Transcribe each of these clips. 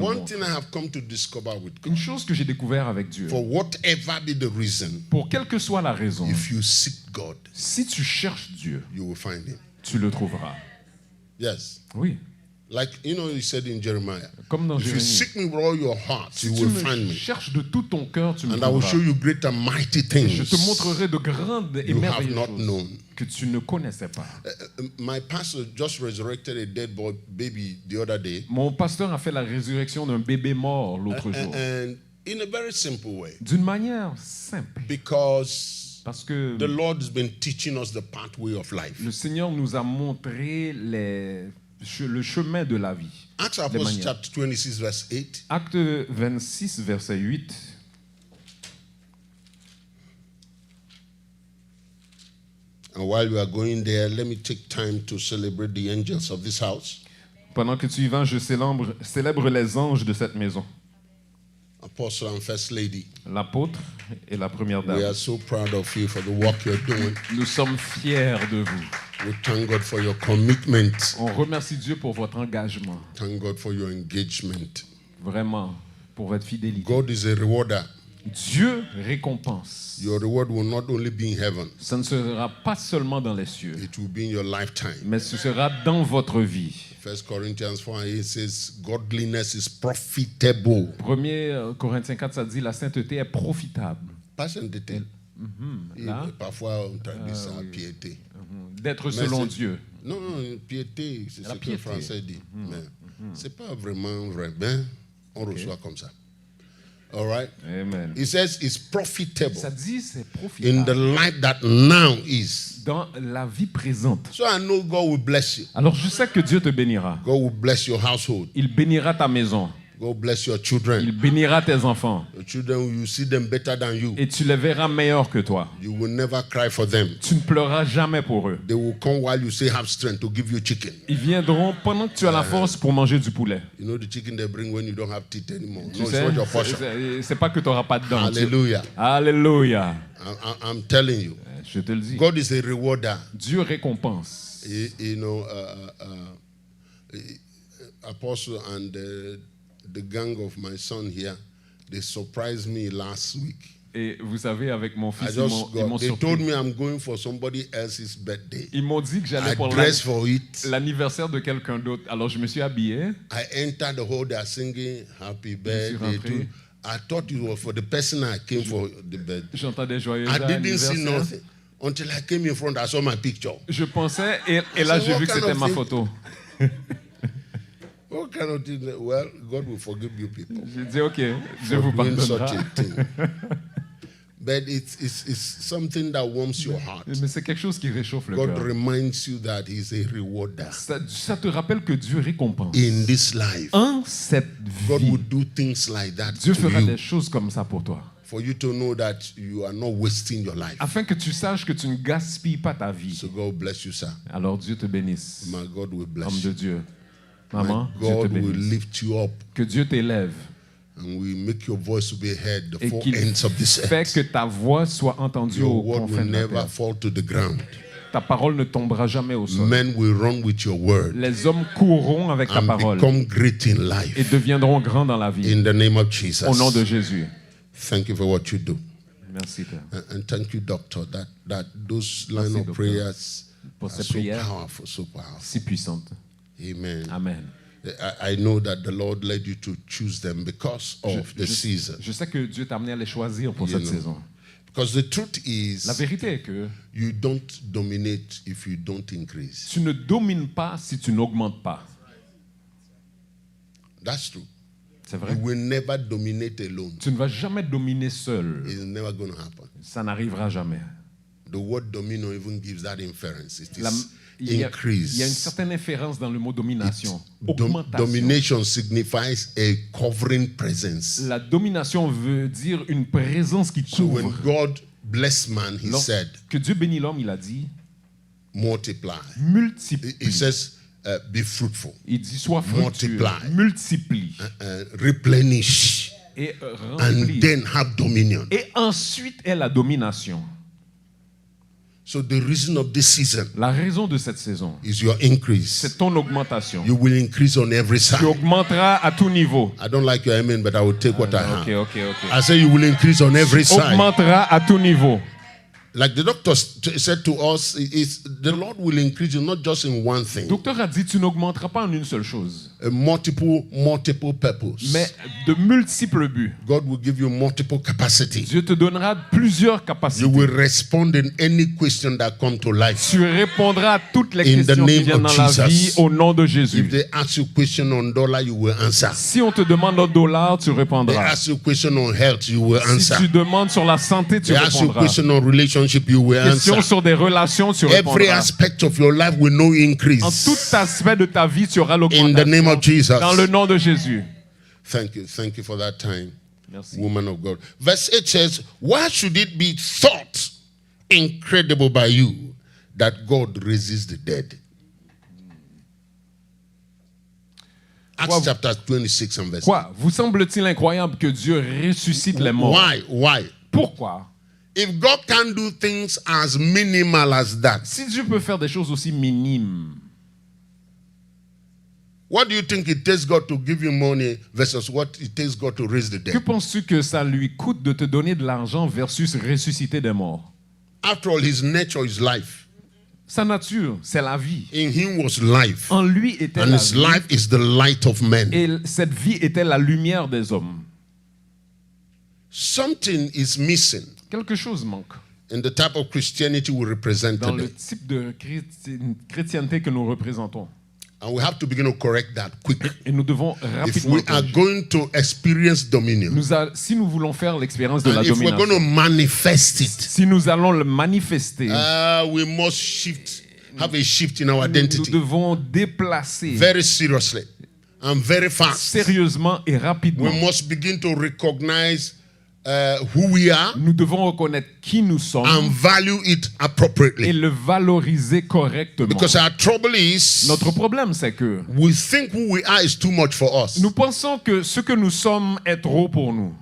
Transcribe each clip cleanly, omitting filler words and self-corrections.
le One montre. thing I have come to discover with God, Une chose que j'ai découvert avec Dieu, for whatever be the reason, pour quelle que soit la raison, if you seek God, si tu cherches Dieu, you will find Him. tu le trouveras. Yes. Oui. Like, he said in Jeremiah, Comme dans if you Jérémie. seek me with all your heart, Si you tu will me find me. cherches de tout ton cœur, tu me And I will trouveras. show you great and mighty things Je te montrerai de grandes et you have merveilleuses not choses known. que tu ne connaissais pas. My pastor just resurrected a dead baby the other day. Mon pasteur a fait la résurrection d'un bébé mort l'autre jour. And in a very simple way. D'une manière simple. Because Parce que the Lord has been teaching us the pathway of life. le Seigneur nous a montré le chemin de la vie. Acts Des Apostles manières. chapter 26 verse 8. Acte 26, verset 8. And while we are going there, let me take time to celebrate the angels of this house. Pendant que tu y vas, je célèbre les anges de cette maison. Apostle and First Lady, L'apôtre et la première we are dame. so proud of you for the work you're doing. Nous sommes fiers de vous. We thank God for your commitment. On remercie Dieu pour votre engagement. Thank God for your engagement. Vraiment, pour votre fidélité. God is a rewarder. Dieu récompense. Your reward will not only be in heaven, Ça ne sera pas seulement dans les cieux, it will be in your lifetime. mais ce sera dans votre vie. 1 Corinthians 4:8 says, godliness is profitable. 1 Corinthiens 4, ça dit la sainteté est profitable. Pas sainteté. Là. Parfois, on traduit ça piété. D'être selon Dieu. Non, non, piété, c'est La ce que le piété. français dit. Mais c'est pas vraiment vrai. Ben, on reçoit comme ça. All right? Amen. It says it's profitable Ça dit c'est in the profitable life that now is. dans la vie présente. So I know God will bless you. Alors je sais que Dieu te bénira. God will bless your household. Il bénira ta maison. God bless your children. Il bénira tes enfants. Your children, you see them better than you. Et tu les verras meilleurs que toi. You will never cry for them. Tu ne pleureras jamais pour eux. They will come while you say have strength to give you chicken. Ils viendront pendant que tu as la force pour manger du poulet. You know the chicken they bring when you don't have teeth anymore. Tu No, it's sais, not your portion. c'est pas que tu n'auras pas de dents. Hallelujah. Alléluia. I'm telling you. Je te le dis. God is a rewarder. Dieu récompense. You know, Apostle and the gang of my son here, they surprised me last week. Et vous savez, avec mon I fils, just ils m'ont they told surpris. me I'm going for somebody else's birthday. Ils m'ont dit que j'allais I pour dressed for it. l'anniversaire de quelqu'un d'autre. Alors je me suis habillé. I entered the hall, they are singing happy suis birthday rentré. to. I thought it was for the person I came for the birthday. J'entendais joyeux I didn't see anniversaire. nothing until I came in front. I saw my picture. Je pensais, et là So j'ai what vu que kind c'était of ma thing? photo. What kind of thing? Well, God will forgive you people J'ai dit, ok, Dieu vous for doing such pardonnera. a thing. But it's something that warms your heart. Mais c'est quelque chose qui réchauffe le God cœur. reminds you that He's a rewarder Ça te rappelle que Dieu récompense. in this life. En cette God vie, will do things like that Dieu to fera you des choses comme ça pour toi. for you to know that you are not wasting your life. Afin que tu saches que tu ne gaspilles pas ta vie. So God bless you, sir. Alors Dieu te bénisse. My God will Homme bless de you. Dieu. My Maman, Dieu te God will bénisse. lift you up Que Dieu t'élève and will make your voice to be heard the et four qu'il ends of this fait earth. que ta voix soit entendue Your aux word confins will de la never terre. fall to the ground. Ta parole ne tombera jamais au sol. Men will run with your word Les hommes courront avec ta and parole become great in et life. deviendront grands dans la vie. In the name of Jesus. Au nom de Jésus. Thank you for what you do. Merci, Père. And thank you, doctor, that those line Merci, of docteur, prayers pour are ces so prières powerful, so powerful. si puissantes. Amen. Amen. I know that the Lord led you to choose them because of the season. Je sais que Dieu t'a amené à les choisir pour You cette know. saison. Because the truth La is, vérité est que you don't dominate if you don't increase. tu ne domines pas si tu n'augmentes pas. That's true. C'est vrai. You will never dominate alone. Tu ne vas jamais dominer seul. It's never going to happen. Ça n'arrivera jamais. The word domino even gives that inference. It La- is il y a une increase. certaine inférence dans le mot domination. Dom- Augmentation. domination signifies a covering presence. La domination veut dire une présence qui So when couvre. God blessed man, he said, Que Dieu bénit l'homme, il a dit, multiply. multiplie. He says, be fruitful, Il dit, sois fructueux, multiply. multiplie replenish, et and remplis. then have dominion. Et ensuite est la domination. So the reason of this season La raison de cette saison, is your increase. c'est ton augmentation. You will increase on every Tu side. augmenteras à tout niveau. I don't like your amen, but I will take what I have. Ok. I say you will increase on every side. Augmenteras à tout niveau. Like the doctor said to us, the Lord will increase you not just in one thing. Le docteur a dit, tu n'augmenteras pas en une seule chose, A multiple purpose. mais de multiples buts. God will give you multiple capacity. Dieu te donnera plusieurs You capacités. will respond in any question that come to life. Tu répondras à toutes les In the questions qui name viennent of dans la Jesus. vie au nom de Jésus. If they ask you question on dollar, you will answer. Si on te demande un dollar, tu They répondras. ask you question on health, you will Si answer. tu demandes sur la santé, tu They ask you répondras. question on relationship, you will Question answer. sur des relations, tu Every répondras. aspect of your life will know En increase. tout aspect de ta vie, tu auras In the name of l'augmentation. Jesus. Dans le nom de Jésus. Thank you for that time, Merci. woman of God. Verse 8 says, why should it be thought incredible by you that God raises the dead? Acts chapter 26 and verse 8. Quoi? Vous semble-t-il incroyable que Dieu ressuscite les morts? Why? Pourquoi? If God can do things as minimal as that, Si Dieu peut faire des choses aussi minimes, what do you think it takes God to give you money versus what it takes God to raise the que dead? penses-tu que ça lui coûte de te donner de l'argent versus ressusciter des morts? After all, his nature is life. Sa nature, c'est la vie. In him was life. En lui était And la his vie. life is the light of men. Et cette vie était la lumière des hommes. Something is missing Quelque chose manque in the type of Christianity we represent dans le today. type de chrétienté que nous représentons. And we have to begin to correct that quick. Et nous devons If rapidement we are corriger. going to experience dominion, Si nous voulons faire l'expérience de la and if we're going to domination, manifest it, si nous allons le manifester, we must have a shift in our nous identity devons déplacer very seriously and very fast. sérieusement et rapidement. We must begin to recognize who we are Nous devons reconnaître qui nous sommes and value it et appropriately. le valoriser correctement. Because our trouble is Notre problème, c'est que we think who we are is too much for us. nous pensons que ce que nous sommes est trop pour nous.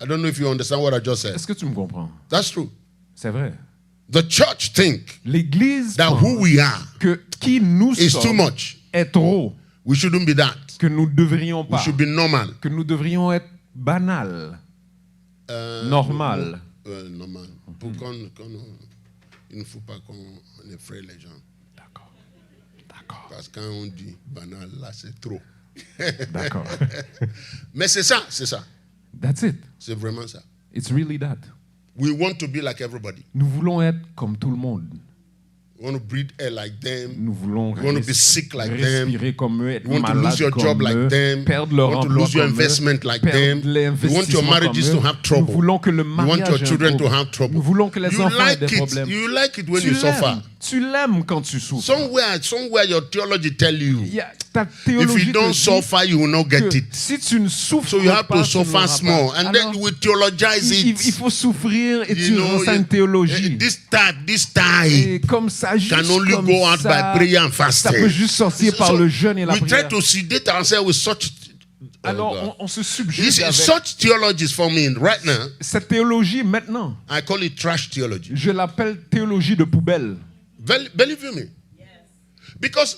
I don't know if you understand what I just said. Est-ce que tu me comprends? That's true. C'est vrai. The church think L'Église that pense who we are que qui nous is too sommes much. est trop, We shouldn't be that. que nous ne devrions We pas, should be normal. que nous devrions être banal, normal. Normal. Il ne faut pas qu'on effraie les gens. D'accord. D'accord. Parce que quand on dit banal, là, c'est trop. D'accord. Mais c'est ça, c'est ça. That's it. C'est vraiment ça. It's really that. We want to be like everybody. Nous voulons être comme tout le monde. We want to breathe air like them. Nous voulons You want to be sick like them. respirer comme eux, être You want to malade lose your comme job like eux, them. perdre You leur want to emploi lose your comme investment eux, like perdre them. You want your l'investissement marriages comme to eux. have trouble. Nous voulons que le You mariage want your ait un children to trouble. have trouble. Nous voulons que les You enfants aient like des it. problèmes. You like it when Tu you suffer. l'aimes. Tu l'aimes quand tu souffres. Somewhere your theology tell you, Ta if théologie you don't te dit suffer, you will not get que it. si tu ne souffres So you have pas, to tu ne suffer l'auras small. pas. And Alors, then you will theologize il it. faut souffrir et You tu know, rends ça une théologie. this type Et comme ça, juste can only comme go out ça, by prayer and ça fasting. peut juste sortir par le jeûne et la we prière. try to sedate ourselves with such. Alors, on se You subjugue see, avec such theology is for me right now. cette théologie maintenant. I call it trash theology. Je l'appelle théologie de poubelle. Believe you me. Because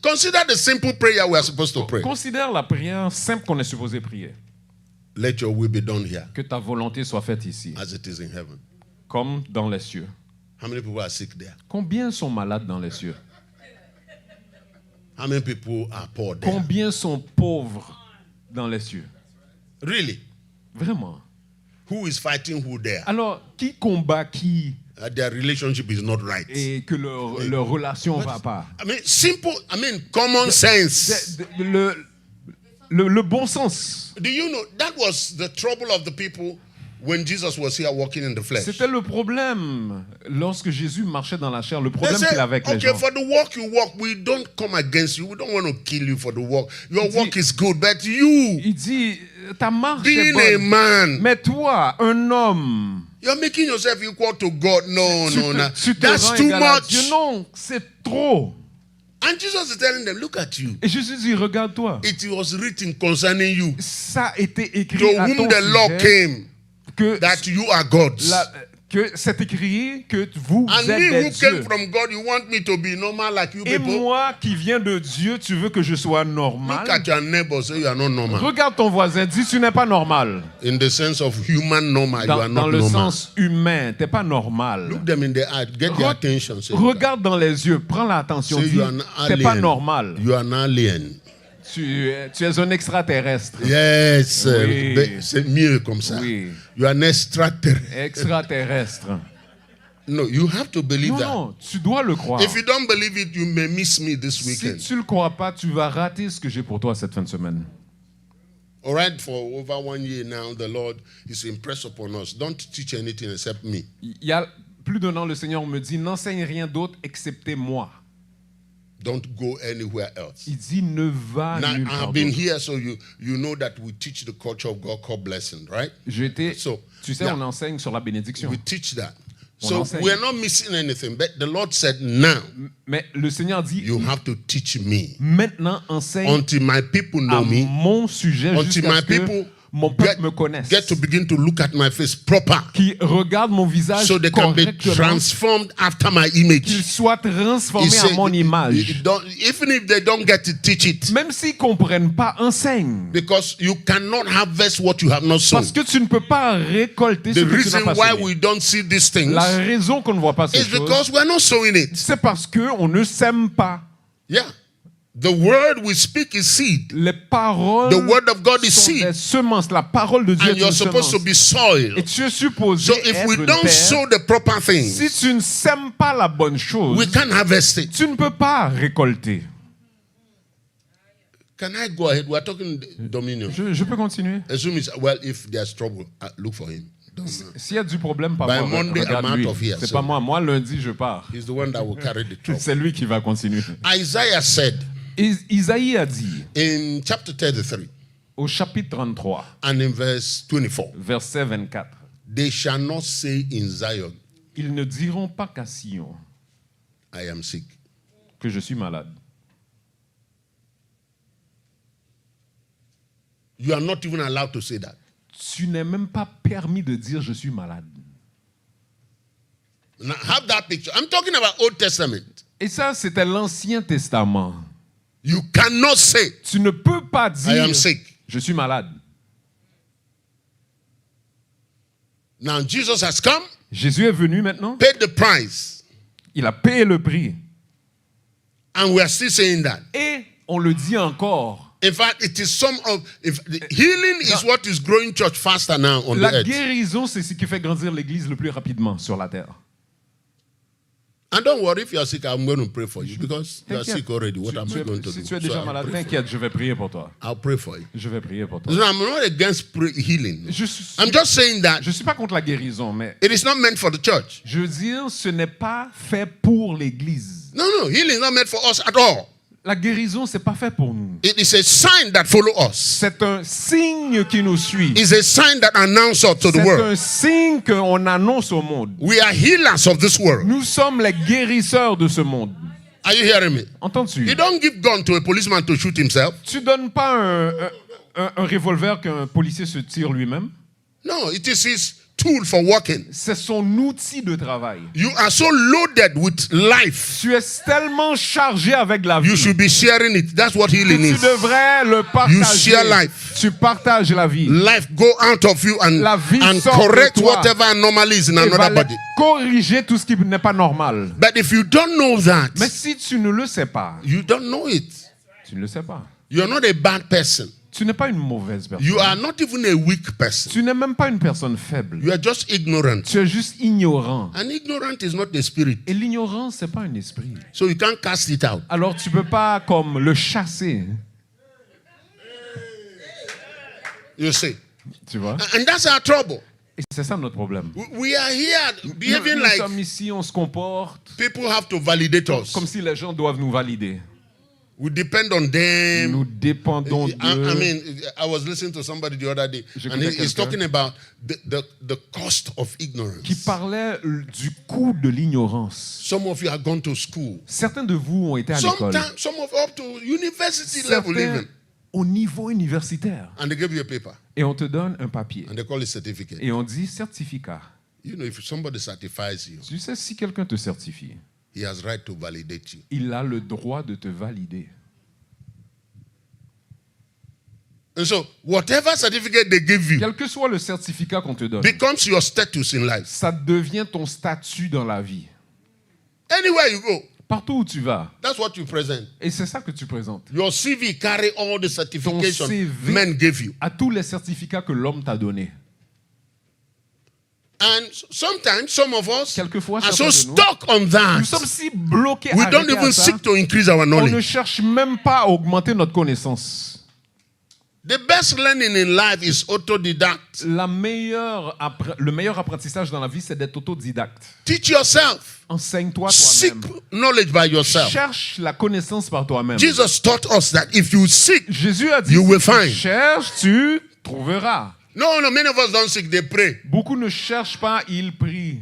consider the simple prayer we are supposed to pray. Considère la prière simple qu'on est supposé prier. Let your will be done here Que ta volonté soit faite ici, as it is in heaven. comme dans les cieux. How many people are sick there? Combien sont malades dans les cieux? How many people are poor there? Combien sont pauvres dans les cieux? Really? Vraiment. Who is fighting who there? Alors, qui combat qui Their relationship is not right. et que leur relation ne va pas? Common sense. Le bon sens. Do you know that was the trouble of the people when Jesus was here walking in the flesh? C'était le problème lorsque Jésus marchait dans la chair. Le They problème said, qu'il avait avec les okay, gens. for the walk you walk, we don't come against you. We don't want to kill you for the walk. Your walk is good, but you, Il dit, ta marche est being a bonne. man, Mais toi, un homme, you're making yourself equal to God. No, tu te that's rends too égal à much. Dieu. Non, c'est trop. And Jesus is telling them, look at you. Et Jésus dit, regarde-toi. It was written concerning you, Ça a été écrit to à whom ton the law sujet came, que that you are gods. que c'est écrit que vous And êtes me des who came dieux. from God, you want me to be normal like you Et people? moi qui viens de Dieu, tu veux que je sois Look normal? at your neighbor, say you are not normal. Regarde ton voisin, dis tu n'es pas normal. In the sense of human normal, you are Dans not le normal. sens humain, t'es pas normal. Look them in the eye, get their attention. Say, Regarde dans les yeux, prends l'attention, say dis you are an t'es pas alien. normal. You are an alien. Tu es un extraterrestre. Yes, Oui. c'est mieux comme ça. Oui. You are an extraterrestre. Extraterrestre. No, you have to believe Non, that. non, tu dois le croire. If you don't believe it, you may miss me this Si weekend. tu le crois pas, tu vas rater ce que j'ai pour toi cette fin de semaine. All right, for over 1 year now, the Lord is impressed upon us. Don't teach anything except me. Il y a plus d'un an, le Seigneur me dit, n'enseigne rien d'autre excepté moi. Don't go anywhere else. Il dit, ne va Now, nulle I've part been d'autre. here, so you know that we teach the culture of God called blessing, right? So, Tu sais, yeah. on enseigne sur la bénédiction. We teach that. On So enseigne. we're not missing anything. But the Lord said, now Mais le Seigneur dit, you have to teach me maintenant enseigne until my people à know me, mon sujet until jusqu'à my ce que people mon peuple me connaisse. get to begin to look at my face proper, Qui regarde mon visage so they can be correctement, transformed after my qu'il image. soit transformé He à said, mon image. even if they don't get to teach it, Même s'ils ne comprennent pas, enseigne. because you cannot harvest what you have not sown. Parce que tu ne peux pas récolter ce The que tu n'as reason pas why semé. we don't see these things La raison qu'on ne voit pas ces is choses, because we're not sowing it. c'est parce qu'on ne sème pas. Yeah. The word we speak is seed. Les paroles The word of God is sont seed. des semences. La parole de Dieu And est you're une supposed to semence. be soil. Et tu es supposé So if être we une don't terre. sow the proper Si things, tu ne sèmes pas la bonne chose, we can't harvest it. tu ne peux pas récolter. Can I go ahead? We're talking dominion. Je peux continuer? Assume it's, well, if there's trouble, look for him. Don't know. S'il y a du problème, pas By moi. Monday, Regarde I'm out lui. of here, C'est so- pas moi. Moi, lundi, je pars. He's the one that will carry the trouble. C'est lui qui va continuer. Isaiah said Isaïe a dit, in chapter 33 au chapitre 33, and in verse 24, verset 24, they shall not say in Zion, ils ne diront pas qu'à Sion I am sick. que je suis malade. You are not even allowed to say that. Tu n'es même pas permis de dire je suis malade. Now, have that picture. I'm talking about Old Testament. Et ça, c'était l'Ancien Testament. You cannot say, Tu ne peux pas I dire am sick. je suis malade. Now, Jesus has come, Jésus est venu maintenant. paid the price, Il a payé le prix. and we are still saying that. Et on le dit encore. In fact, it is some of healing is what is growing church faster now on the La earth. guérison, c'est ce qui fait grandir l'Église le plus rapidement sur la terre. And don't worry if you are sick, I'm going to pray for you because you are T'inquiète. sick already. What am I going to Si do? tu es So déjà I'll malade, pray for t'inquiète, je vais prier pour toi. you. I'll pray for you. Je vais prier pour toi. So I'm not against healing. Je I'm just saying that suis pas contre la guérison, mais it is not meant for the church. je veux dire, ce n'est pas fait pour l'Église. No, healing is not meant for us at all. La guérison, c'est pas fait pour nous. It is a sign that follows us. C'est un signe qui nous suit. It's a sign that announces us to the C'est world. un signe qu'on annonce au monde. We are healers of this world. Nous sommes les guérisseurs de ce monde. Are you hearing me? Entends-tu? You don't give gun to a policeman to shoot himself. Tu donnes pas un revolver qu'un policier se tire lui-même. No, it is his tool for working. C'est son outil de travail. You are so loaded with life. Tu es tellement chargé avec la vie. You should be sharing it. That's what que healing tu is. devrais le You partager. share life. Tu partages la vie. Life go out of you La vie and sort de correct toi. whatever anomaly is in Et va another body. corriger tout ce qui n'est pas normal. But if you don't know that, Mais si tu ne le sais pas, you don't know it. tu ne le sais pas. You're not a bad person. Tu n'es pas une mauvaise personne. You are not even a weak person. Tu n'es même pas une personne faible. You are just ignorant. Tu es juste ignorant. And ignorant is not the spirit. Et l'ignorance, c'est pas un esprit. So you can't cast it out. Alors tu peux pas comme le chasser. You see. Tu vois? And that's our trouble. Et c'est ça notre problème. We are here behaving Nous like sommes ici, on se comporte people have to validate us. comme si les gens doivent nous valider. We depend on them. Nous dépendons I d'eux. mean, I was listening to somebody the other day, and he's talking about the cost of ignorance. Qui parlait du coût de l'ignorance. Some of you have gone to school. Certains de vous ont été à l'école. Sometimes, some of up to university level Certains even. au niveau universitaire. And they give you a paper, Et on te donne un papier. and they call it certificate. Et on dit certificat. You know, if somebody certifies you, Tu sais, si quelqu'un te certifie, he has right to validate you. il a le droit de te valider. And so, whatever certificate they give you Quel que soit le certificat qu'on te donne, becomes your status in life. ça devient ton statut dans la vie. Anywhere you go, Partout où tu vas. that's what you present. Et c'est ça que tu présentes. Your CV carry all the certifications CV men gave you. à tous les certificats que l'homme t'a donnés. And sometimes some of us Quelquefois, are so certains de nous, stuck on that. Nous sommes si bloqués We don't arrêtés à even ça, seek to increase our on ne knowledge. cherche même pas à augmenter notre connaissance. The best learning in life is autodidact. Le meilleur apprentissage dans la vie, c'est d'être autodidacte. Teach yourself. Enseigne-toi Seek toi-même. knowledge by yourself. Cherche la connaissance par toi-même. Jesus taught us that if you seek, Jésus a dit, you will si tu find. cherches, tu trouveras. No, many of us don't seek, they pray. Beaucoup ne cherchent pas, ils prient.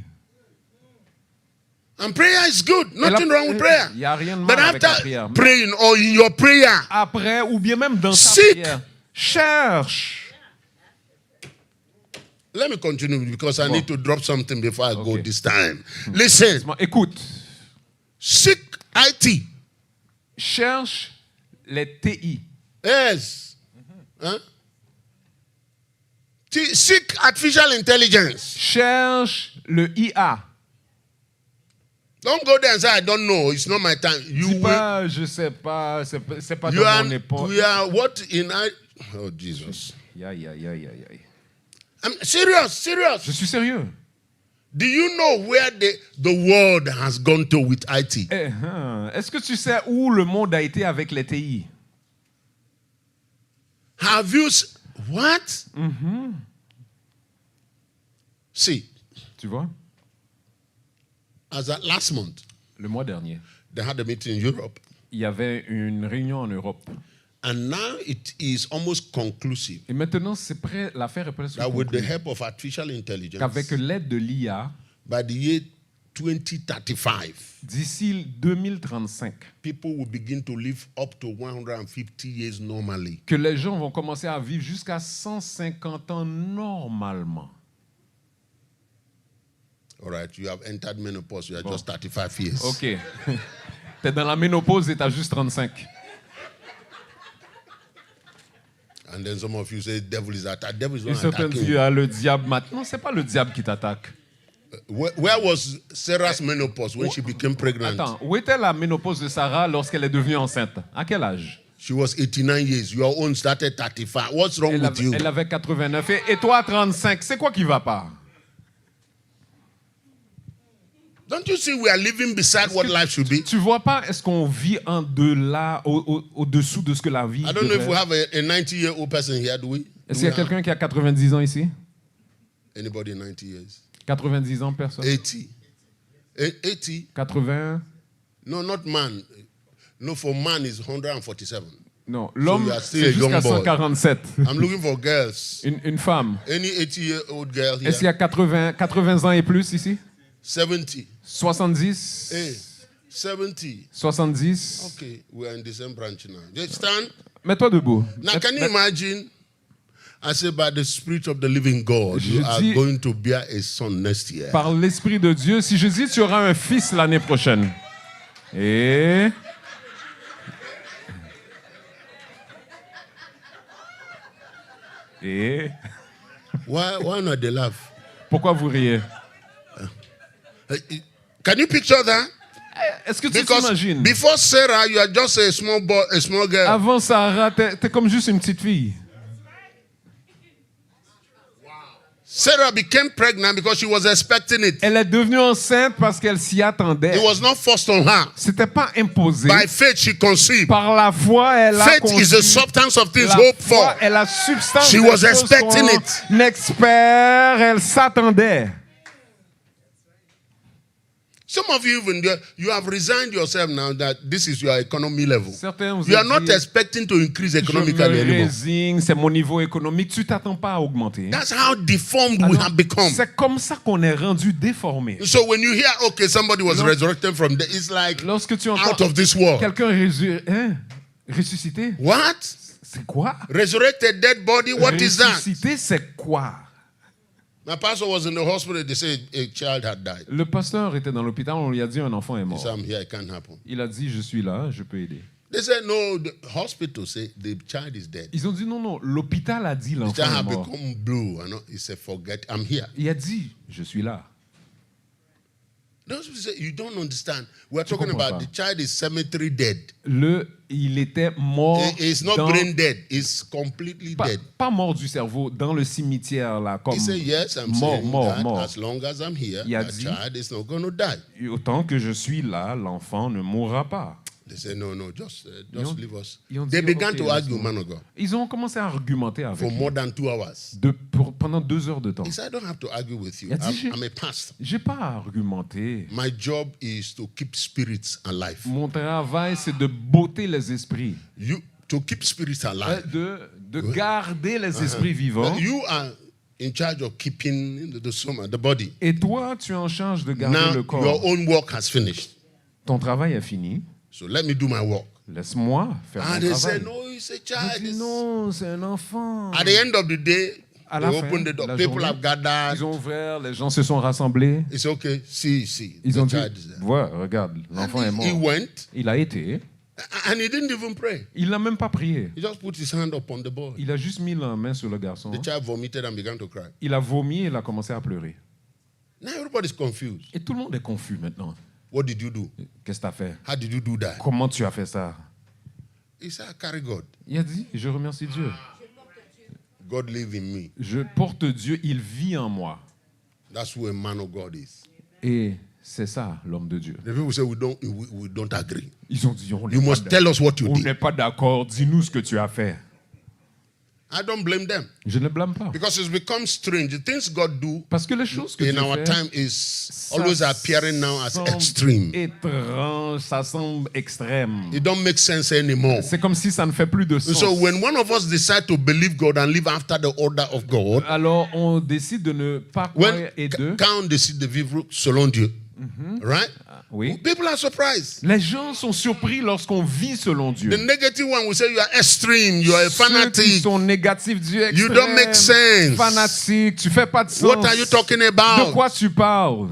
And prayer is good. Nothing wrong with prayer. Il n'y a rien de But mal avec la after prière. Mais praying or in your prayer, après, ou bien même dans ta Seek. prière, cherche. let me continue because I need to drop something before I go Okay. this time. Listen, Écoute, seek IT. cherche les TI. Yes. Huh? Seek artificial intelligence. Cherche le IA. Don't go there and say, I don't know. It's not my time. You Dis will. pas, je sais pas, c'est pas You dans are, mon époque. we are what in I. Oh, Jesus. Aïe, aïe, aïe, aïe, aïe. I'm serious. Je suis sérieux. Do you know where the world has gone to with IT? Est-ce que tu sais où le monde a été avec les TI? Have you. What? See, Tu vois? as at last month, Le mois dernier, they had a meeting in Europe. il y avait une réunion en Europe. And now it is almost conclusive Et maintenant, c'est prêt, l'affaire est presque that with the conclue. help of artificial intelligence, Qu'avec l'aide de l'IA, by the year 2035, d'ici 2035, people will begin to live up to 150 years normally. que les gens vont commencer à vivre jusqu'à 150 ans normalement. All right, you have entered menopause. You are just 35 years. OK. T'es dans la ménopause et t'as juste 35. And then some of you say, devil is attacked. Devil is Et not certains attacking disent, you. ah, le diable maintenant. Non, c'est pas le diable qui t'attaque. Where was Sarah's menopause when she became pregnant? Attends, où était la ménopause de Sarah lorsqu'elle est devenue enceinte? À quel âge? She was 89 years. Your own started 35. What's wrong with you? Elle avait 89 et toi 35. C'est quoi qui va pas? Don't you see we are living beside what life should be? Tu vois pas, est-ce qu'on vit en delà, au-dessous de ce que la vie I don't know if we devrait? have a 90-year-old person here, do we? Est-ce qu'il y a quelqu'un qui a 90 ans ici? Anybody 90 years? 90 ans, personne? 80. 80? 80? No, not man. No, for man is 147. Non, l'homme, you are still c'est a young jusqu'à boy. 147. I'm looking for girls. Une femme. Any 80-year-old girl here? Est-ce qu'il y a 80 ans et plus ici? 70. 70? Hey, 70. 70? Okay, we are in the same branch now. Just stand. Mets-toi debout. Now, can you imagine? I say, by the Spirit of the living God, you Je are dis- going to bear a son next year. Par l'Esprit de Dieu, si je dis tu auras un fils l'année prochaine. Et... Why not they laugh? Pourquoi vous riez? Can you picture that? Est-ce que tu Because t'imagines? before Sarah, you are just a small boy, a small girl. Avant Sarah, t'es comme juste une petite fille. Sarah became pregnant because she was expecting it. Elle est devenue enceinte parce qu'elle s'y attendait. It was not forced on her. C'était pas imposé. By faith, she conceived. Par la foi, elle a Faith conçu. is the substance of things La hoped foi for. est la substance She des was choses expecting qu'on it. espère. Elle s'attendait. Some of you even you have resigned yourself now that this is your economy level. Certains vous You are ont not dit, expecting to increase je economically me anymore. résigne, c'est mon niveau économique. Tu t'attends pas à augmenter. That's how deformed we Alors, have become. c'est comme ça qu'on est rendu déformé. So when you hear, okay, somebody was Lors- resurrected from the, it's like Lorsque tu out entends of this world. quelqu'un ressuscité, What? c'est quoi? Resurrected dead body? What is that? Ressuscité, c'est quoi? My pastor was in the hospital. They said a child had died. Le pasteur était dans l'hôpital, on lui a dit un enfant est He mort. said, I'm here. It can't happen. Il a dit, je suis là, je peux aider. They said, no, the hospital said the child is dead. Ils ont dit, non, l'hôpital a dit The l'enfant child est had mort. become blue. He said, forget, I'm here. Il a dit, je suis là. Those people say, you don't understand. We're Tu talking comprends about pas. the child is cemetery dead. Il était mort. It's not brain dead. It's completely dead. Pas mort du cerveau, dans le cimetière, là, comme He said, yes, I'm mort, saying mort, that mort. as long as I'm here, Il a the dit- child is not going to die. Et autant que je suis là, l'enfant ne mourra pas. They said, no, just ont- leave us. ils ont They dit, began OK, to argue, laisse-moi. man of God, Ils ont commencé à argumenter avec for lui more than 2 hours. pendant 2 heures de temps. He said, I don't have to argue with you. Il a dit, I'm a pastor. J'ai pas à argumenter. My job is to keep spirits alive. Mon travail, c'est de botter les esprits, To keep spirits alive. de garder les esprits vivants. But you are in charge of keeping the soul, the body. Et toi, tu es en charge de garder Now le corps. your own work has finished. Ton travail est fini. So let me do my work. Laisse-moi faire And mon they travail. say, no, it's a Je child. dis non, c'est un enfant. At the end of the day, À they la fin open the de door. la People journée, have gathered. ils ont ouvert, les gens se sont rassemblés. It's okay. See, Ils the ont dit, child is there. voilà, regarde, l'enfant est And he mort. went, Il a été, and he didn't even pray. il n'a même pas prié. He just put his hand upon the boy. Il a juste mis la main sur le garçon. The child vomited and began to cry. Il a vomi et il a commencé à pleurer. Now everybody's confused. Et tout le monde est confus maintenant. What did you do? Qu'est-ce que tu as fait? How did you do that? Comment tu as fait ça? He said, I carry God. Il a dit, je remercie Dieu. God live in me. Je porte Dieu, il vit en moi. That's who a man of God is. Et c'est ça, l'homme de Dieu. The people say we don't agree. Ils ont dit, on You must tell us what you n'est did. pas d'accord, dis-nous ce que tu as fait. I don't blame them Je ne blâme pas. because it's become strange. The things God do Parce que les choses que in Dieu our fait, time is ça always appearing now as semble extreme. étrange, ça semble extrême. It don't make sense anymore. C'est comme si ça ne fait plus de sens. So when one of us decide to believe God and live after the order of God, Alors on décide de ne pas croire when et de... quand on décide de vivre selon Dieu, right? Oui. People are surprised. Les gens sont surpris lorsqu'on vit selon Dieu. The negative one will say you are extreme, you are a Ceux qui fanatic. sont négatifs, Dieu est You extrême, don't make sense. fanatique, tu fais pas de sens. What are you talking De about? quoi tu parles?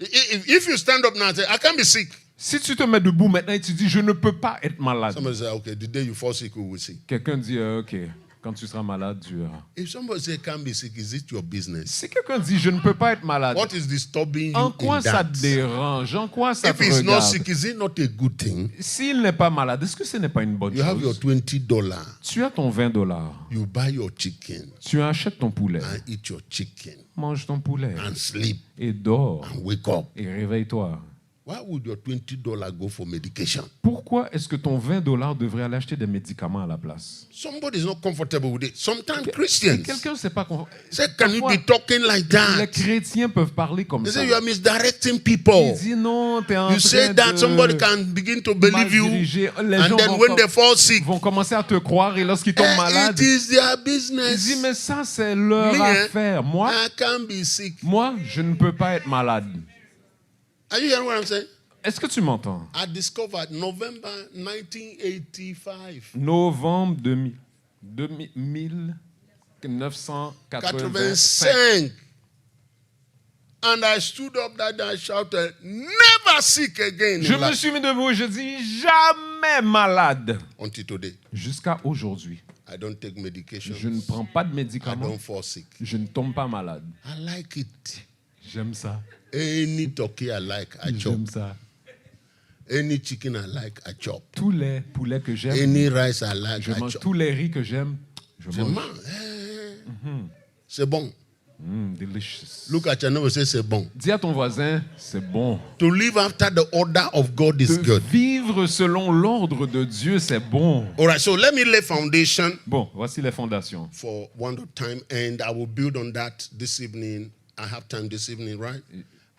If you stand up now and say, I can't be sick. Si tu te mets debout maintenant et tu dis, je ne peux pas être malade. Somebody say, okay, the day you fall sick, we will see. Quelqu'un dit, OK, quand tu seras malade, tu verras. If somebody say can't be sick, is it your business? Si quelqu'un dit, je ne peux pas être malade, What is disturbing you en quoi in ça that? te dérange? En quoi ça If te he's not regarde? sick, is it not a good thing? S'il n'est pas malade, est-ce que ce n'est pas une bonne You have your chose? $20. Tu as ton $20. You buy your chicken Tu achètes ton poulet. and eat your chicken Mange ton poulet. and sleep Et dors. and wake up. Et réveille-toi. Why would your $20 go for medication? Pourquoi est-ce que ton $20 devrait aller acheter des médicaments à la place? Somebody is not comfortable with it. Sometimes Et Christians quelqu'un ne sait pas. say, can you Parfois, be talking like les that? chrétiens peuvent parler comme They ça. say you are misdirecting Il people. dit non, tu es en You train say that de somebody can begin to believe you, mal-diriger. Les and gens then when they fall sick, vont commencer à te croire et lorsqu'ils tombent malades, it is their il dit business. mais ça c'est leur Me, affaire. Moi, I can't be sick. je ne peux pas être malade. Are you hearing what I'm saying? Est-ce que tu m'entends? I discovered November 1985. Novembre 1985. 85. And I stood up that day and shouted, never sick again. Je in me life. suis mis debout et je dis jamais malade. Until today, Jusqu'à aujourd'hui. I don't take medication. Je ne prends pas de I médicaments. don't fall sick. Je ne tombe pas malade. I like it. J'aime ça. Any turkey I like, I chop. J'aime ça. Any chicken I like, I chop. Tous les poulets que j'aime, Any rice I like, je I mange. chop. Tous les riz que j'aime, je C'est mange. bon. C'est bon. Delicious. Look at your neighbor and say, c'est bon. Dis à ton voisin, c'est bon. To live after the order of God is De good. vivre selon l'ordre de Dieu, c'est bon. All right, so let me lay foundation Bon, voici les fondations. for one time, and I will build on that this evening. I have time this evening, right?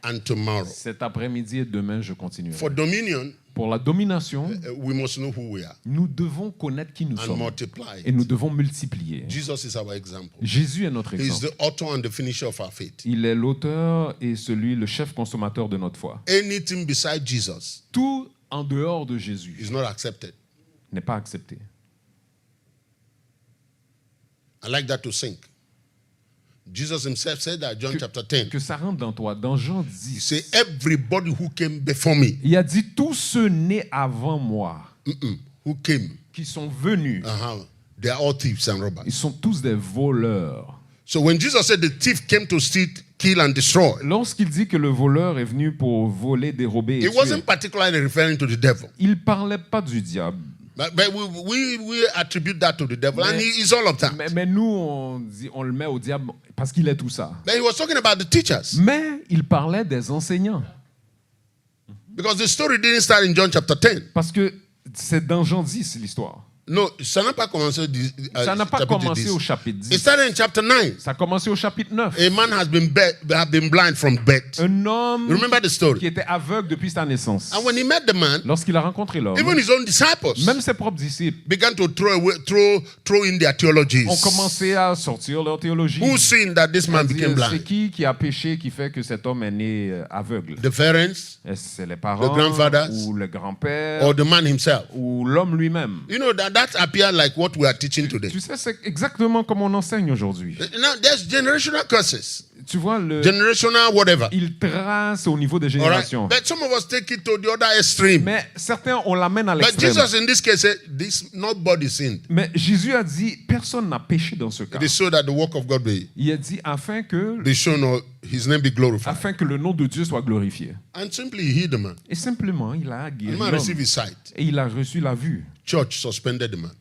And tomorrow. Cet après-midi et demain, je continuerai. For dominion, Pour la domination, we must know who we are nous devons connaître qui nous and sommes. multiply. Et nous devons multiplier. Jesus is our example. Jésus est notre He is exemple. the author and the finisher of our faith. Il est l'auteur et le chef consommateur de notre foi. Anything beside Jesus Tout en dehors de Jésus is not accepted. n'est pas accepté. I like that to sink. Jesus himself said that, John chapter 10. Que ça rentre dans toi. Dans Jean He 10, said, everybody who came before me. il a dit tous ceux nés avant moi Who came? qui sont venus, They are all thieves and robbers. ils sont tous des voleurs. So when Jesus said the thief came to steal, kill, and destroy, Lorsqu'il dit que le voleur est venu pour voler, dérober et it tuer, wasn't particularly referring to the devil. il ne parlait pas du diable. But we attribute that to the devil, and he is all of that. Mais nous, on le met au diable parce qu'il est tout ça. But he was talking about the teachers. Mais il parlait des enseignants. Because the story didn't start in John chapter 10. Parce que c'est dans Jean 10 l'histoire. No, ça n'a pas commencé, Ça n'a pas chapitre commencé 10. au chapitre It 10. started in chapter 9. Ça a commencé au chapitre 9. A man has been blind from birth. Un homme You remember the story? qui était aveugle depuis sa naissance. And when he met the man, Lorsqu'il a rencontré l'homme, even his own disciples même ses propres disciples began to throw in their theologies. ont commencé à sortir leur théologie. Who sinned that this man became C'est blind? qui a péché qui fait que cet homme est né aveugle? The parents Est-ce que c'est les parents The grandfathers? ou le grand-père or the man himself? ou l'homme lui-même? You know, that appears like what we are teaching today. Tu sais, c'est exactement comme on enseigne aujourd'hui. Now, there's generational curses. Tu vois, Generational whatever. il trace au niveau des All right? générations. But some of us take it to the other extreme. Mais certains, on l'amène à But l'extrême. Jesus in this case said, nobody sinned. Mais Jésus a dit, personne n'a péché dans ce cas. It is so that the work of God Il a dit, afin que his name be glorified. le nom de Dieu soit glorifié. And simply he healed the man. Et simplement, il a The guéri man l'homme. received his sight. Et il a reçu la vue. Church suspended the man.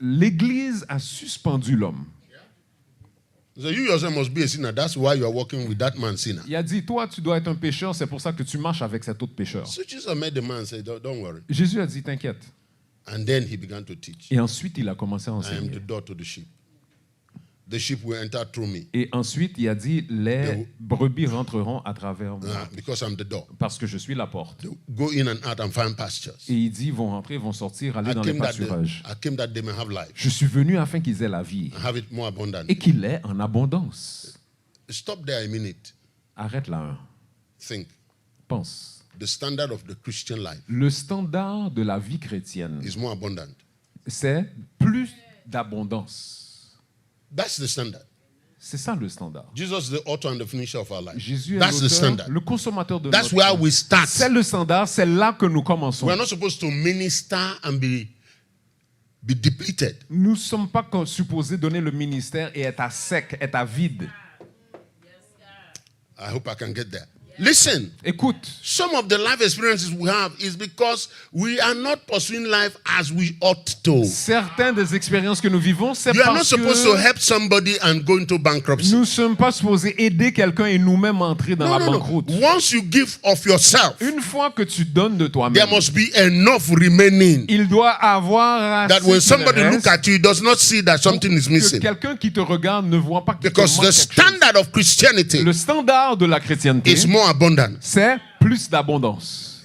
L'Église a suspendu l'homme. So you yourself must be a sinner. That's why you are walking with that man sinner. Il a dit, toi, tu dois être un pécheur, c'est pour ça que tu marches avec cet autre pécheur. So Jesus met the man and said, don't worry. Jésus a dit, t'inquiète. And then he began to teach. Et ensuite, il a commencé à I am enseigner. the door to the sheep. The sheep will enter through me. Et ensuite, il a dit, les brebis rentreront à travers moi, Because I'm the door. parce que je suis la porte. Go in and out and find pastures. Et il dit, vont rentrer, vont sortir, aller dans les pâturages. I came that they may have life. Je suis venu afin qu'ils aient la vie And have it more abundantly. et qu'il ait en abondance. Stop there a minute. Arrête là un. Think. Pense. The standard of the Christian life Le standard de la vie chrétienne, is more abundant. c'est plus d'abondance. That's the standard. C'est ça le standard. Jesus is the author and the finisher of our life. Jésus est That's the l'auteur, standard. le consommateur de That's notre where vie. we start. C'est le standard, c'est là que nous commençons. We are not supposed to minister and be depleted. Nous ne sommes pas supposés donner le ministère et être à sec, être à vide. I hope I can get there. Listen, Écoute, some of the life experiences we have is because we are not pursuing life as we ought to. certaines des expériences que nous vivons, c'est You are not parce supposed to que help somebody and go into bankruptcy. nous ne sommes pas supposés aider quelqu'un et nous-mêmes entrer dans la banqueroute. Once you give of yourself, Une fois que tu donnes de there toi-même, must be enough remaining il doit avoir that assez when qu'il somebody reste look at you, he does not see that something is que missing. quelqu'un qui te regarde ne voit pas qu'il te Because manque the quelque chose. standard of Christianity Le standard de la chrétienté, is more abundant. c'est plus d'abondance.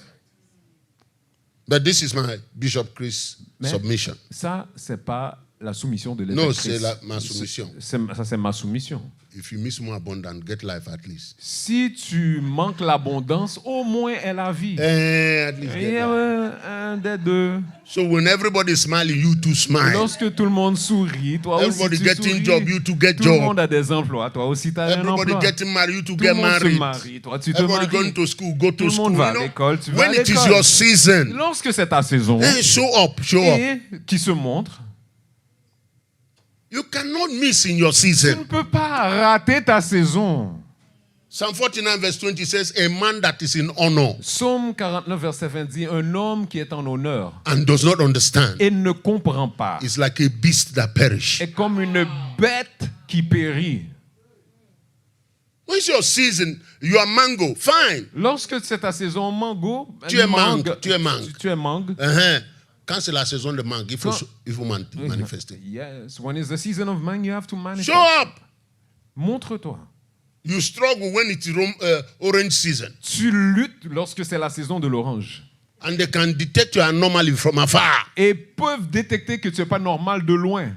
But this is my Bishop Chris Mais submission. ça, c'est pas la soumission de No, l'évêque c'est Christ. ma soumission. Ça, c'est ma soumission. If you miss more abundant, get life at least. Si tu manques l'abondance, au moins aie la vie. At least get Et that. un des deux. So when everybody is smiling, you too smile. Lorsque tout le monde sourit, toi aussi Everybody tu getting souris. job, you too get Tout le job. monde a des emplois, toi aussi tu as un Everybody emploi. getting married, you too Tout get le monde se married. marie, toi tu te Everybody maries. going to school, go Tout to le school. monde va à You know? l'école, tu vas When à it is l'école. your season, Lorsque c'est ta saison hey, show up. et qui se montre, You cannot miss in your tu ne season. peux pas rater ta saison. Psalm 49 verse 20 says, a man that is in honor Psaume 49, verset 20 dit, un homme qui est en honneur and does not understand et ne comprend pas is like a beast that perish. est comme une bête qui périt. When it's your season, you are mango, fine. Lorsque c'est ta saison mango, Tu es mangue, tu es mangue. Tu es mangue. Quand c'est la saison de mangue, il faut manifester. Yes, when it's the season of mango, you have to manifest. Show up. Montre-toi. You struggle when it's orange season. Tu luttes lorsque c'est la saison de l'orange. And they can detect your anomaly from afar. Et peuvent détecter que tu n'es pas normal de loin.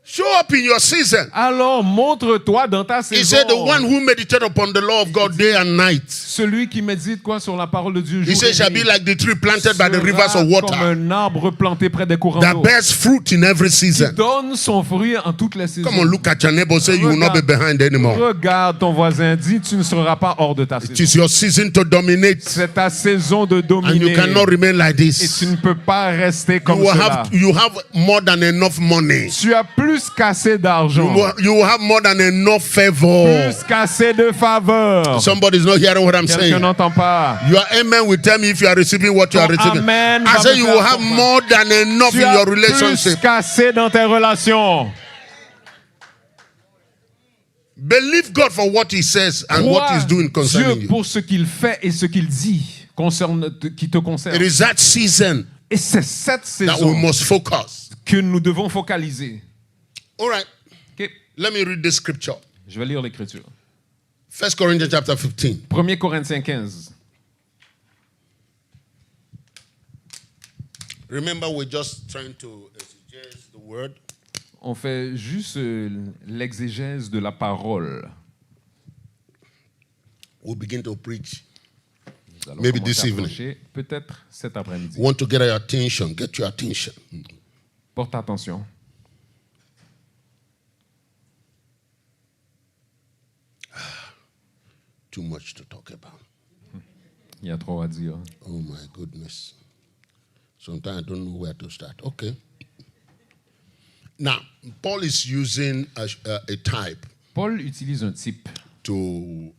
Show up in your season. Alors montre-toi dans ta He saison. said, the one who meditated upon the law of God day and night. Celui qui médite quoi sur la parole de Dieu He jour said, et shall nuit be like the tree planted by the rivers sera of water, comme un arbre planté près des courants that d'eau, bears fruit in every season. donne son fruit en toutes les saisons. Come on, look at your neighbor. Say you will not be behind anymore. Regarde ton voisin, dis tu ne seras pas hors de ta It saison. is your season to dominate, C'est ta saison de and you dominer. cannot remain like Et this. tu ne peux pas rester comme cela. You have more than enough money. Tu as plus qu'assez d'argent, You will have more than enough favor. plus qu'assez de faveur. Somebody's not hearing what I'm Quelqu'un saying. n'entend pas. Your amen will tell me if you are receiving what you are Ton receiving. amen I va say me you faire will have comprendre. more than enough Tu in as your plus relationship. qu'assez dans tes relations. Believe God for what He says and what He's doing concerning Dieu you. pour ce qu'il fait et ce qu'il dit qui te concerne. It is that season Et c'est cette that we saison must focus. que nous devons focaliser. All right, Ok, let me read this scripture. je vais lire l'écriture. 1 Corinthians chapter 15. 1 Corinthiens 15. Remember, we're just trying to exegete the word. On fait juste l'exégèse de la parole. We'll begin to preach. Nous allons Maybe commencer this à evening. prêcher, peut-être cet après-midi. We want to get your attention. Get your attention. Porte attention. Too much to talk about. Il y a trop à dire. Oh my goodness. Sometimes I don't know where to start. Okay. Now, Paul is using a type Paul utilise un type to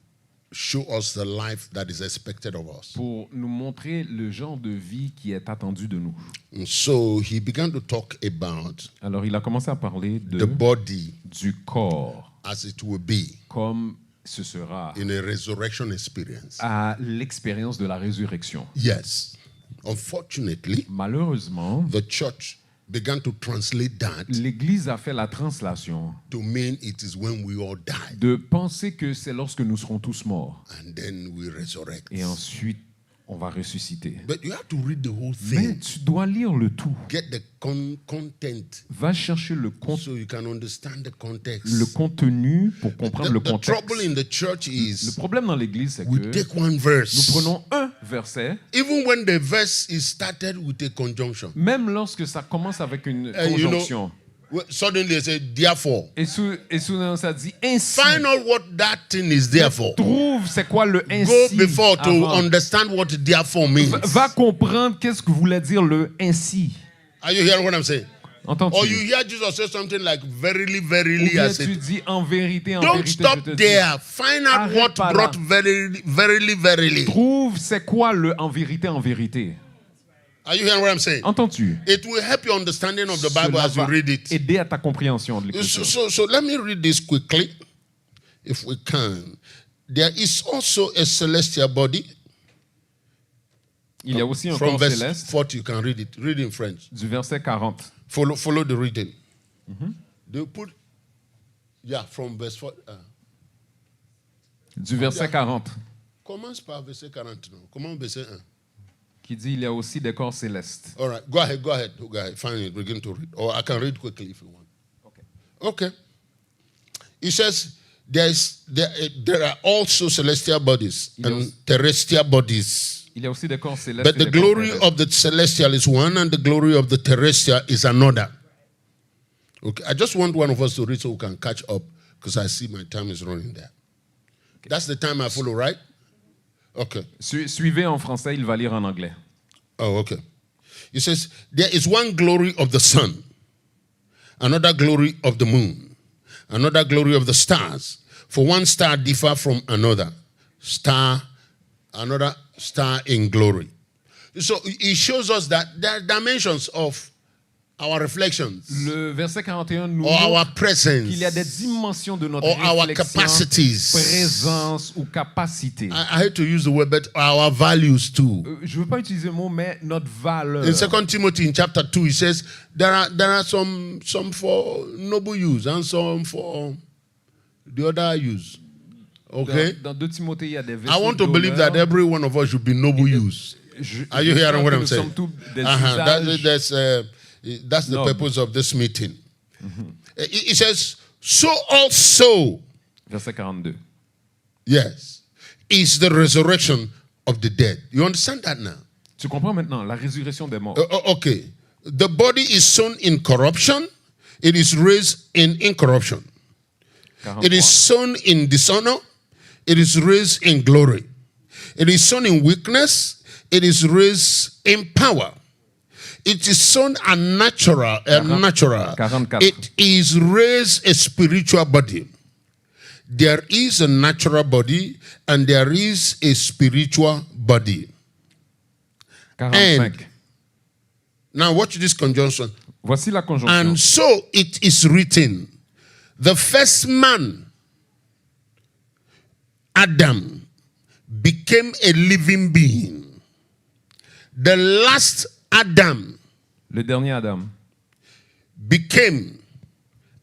show us the life that is expected of us. pour nous montrer le genre de vie qui est attendu de nous. And so he began to talk about Alors, il a commencé à parler the body du corps, as it will be comme ce sera in a resurrection experience. à l'expérience de la résurrection. Yes. Unfortunately, Malheureusement, the church began to translate that l'Église a fait la translation to mean it is when we all die de penser que c'est lorsque nous serons tous morts and then we resurrect. et ensuite on va ressusciter. But you have to read the whole Mais thing. tu dois lire le tout. Get the content Va chercher le so you can understand the context. contenu pour comprendre le The contexte. trouble in the church Le is problème dans l'Église, c'est we que take one nous verse, prenons un verset, even when the verse is started with a conjunction. même lorsque ça commence avec une You know, conjonction. suddenly they say, therefore. Et soudain, ça dit ainsi. Find out what that thing is there for. Trouve c'est quoi le Go ainsi. before to avant. understand what therefore means. Va comprendre qu'est-ce que voulait dire le ainsi. Are you hearing what I'm saying? Entends-tu? Or you hear Jesus say something like, verily, verily, Ou bien I say. tu dis en vérité, Don't je te stop dis. there. Find out Arrête what pas là. brought verily, verily, verily. Trouve c'est quoi le en vérité, en vérité. Are you hearing what I'm saying? Entends-tu? It will help your understanding of the Bible Cela as you va read it. aider à ta compréhension de l'écriture. So let me read this quickly, if we can. There is also a celestial body. Il y a aussi un From corps verse céleste 40, you can read it. Read in French. du verset 40. Follow the reading. They put, yeah, from verse 40. Du verset 40, Commence par verset 40. Non? Commence verset 1. qui dit il y a aussi des corps célestes. All right, go ahead. Find it, begin to read. Or I can read quickly if you want. Okay. It says, there are also celestial bodies and terrestrial bodies. Il y a aussi des corps célestes. But et the des corps glory terrestres. of the celestial is one, and the glory of the terrestrial is another. Okay, I just want one of us to read so we can catch up, because I see my time is running there. That's the time I follow, right? Okay. Suivez en français, il va lire en anglais. Oh, okay. It says, there is one glory of the sun, another glory of the moon, another glory of the stars. For one star differ from another star in glory. So it shows us that there are dimensions of our reflections Le verset 41 nous or our montre presence. qu'il y a des dimensions de notre or our réflexion, capacities. présence ou capacité. I hate to use the word, but our values too. Je ne veux pas utiliser le mot, mais notre valeur. In 2 Timothy in chapter 2, it says there are some for noble use and some for the other use. Okay? Dans 2 Timothée, il y a des versets I want to believe that every one of us should be noble use. Are you hearing what I'm saying? That's the No. purpose of this meeting. It says, so also, Verset 42. yes, is the resurrection of the dead. You understand that now? Tu comprends maintenant la résurrection des morts. Okay. The body is sown in corruption. It is raised in incorruption. 43. It is sown in dishonor. It is raised in glory. It is sown in weakness. It is raised in power. It is sown natural. 44. It is raised a spiritual body. There is a natural body and there is a spiritual body. 45. Now watch this conjunction. Voici la conjonction. And so it is written, the first man, Adam, became a living being. The last Adam Le dernier Adam became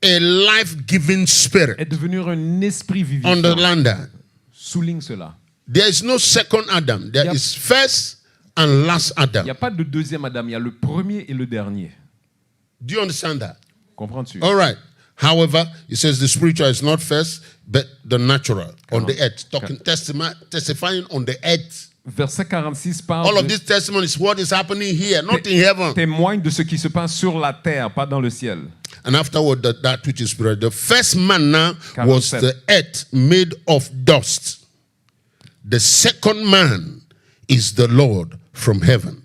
a life-giving spirit. est devenu un esprit vivifiant. Underline that. Souligne cela. There is no second Adam. There Yep. is first and last Il Adam. n'y a pas de deuxième Adam, il y a le premier et le dernier. Do you understand that? Comprends-tu? All right. However, it says the spiritual is not first, but the natural on the earth. Testifying on the earth. Verset 46 parle All of de this testimony is what is happening here, not in heaven. témoigne de ce qui se passe sur la terre, pas dans le ciel. And afterward, that which is spirit. The first man now was 47. the earth made of dust. The second man is the Lord from heaven.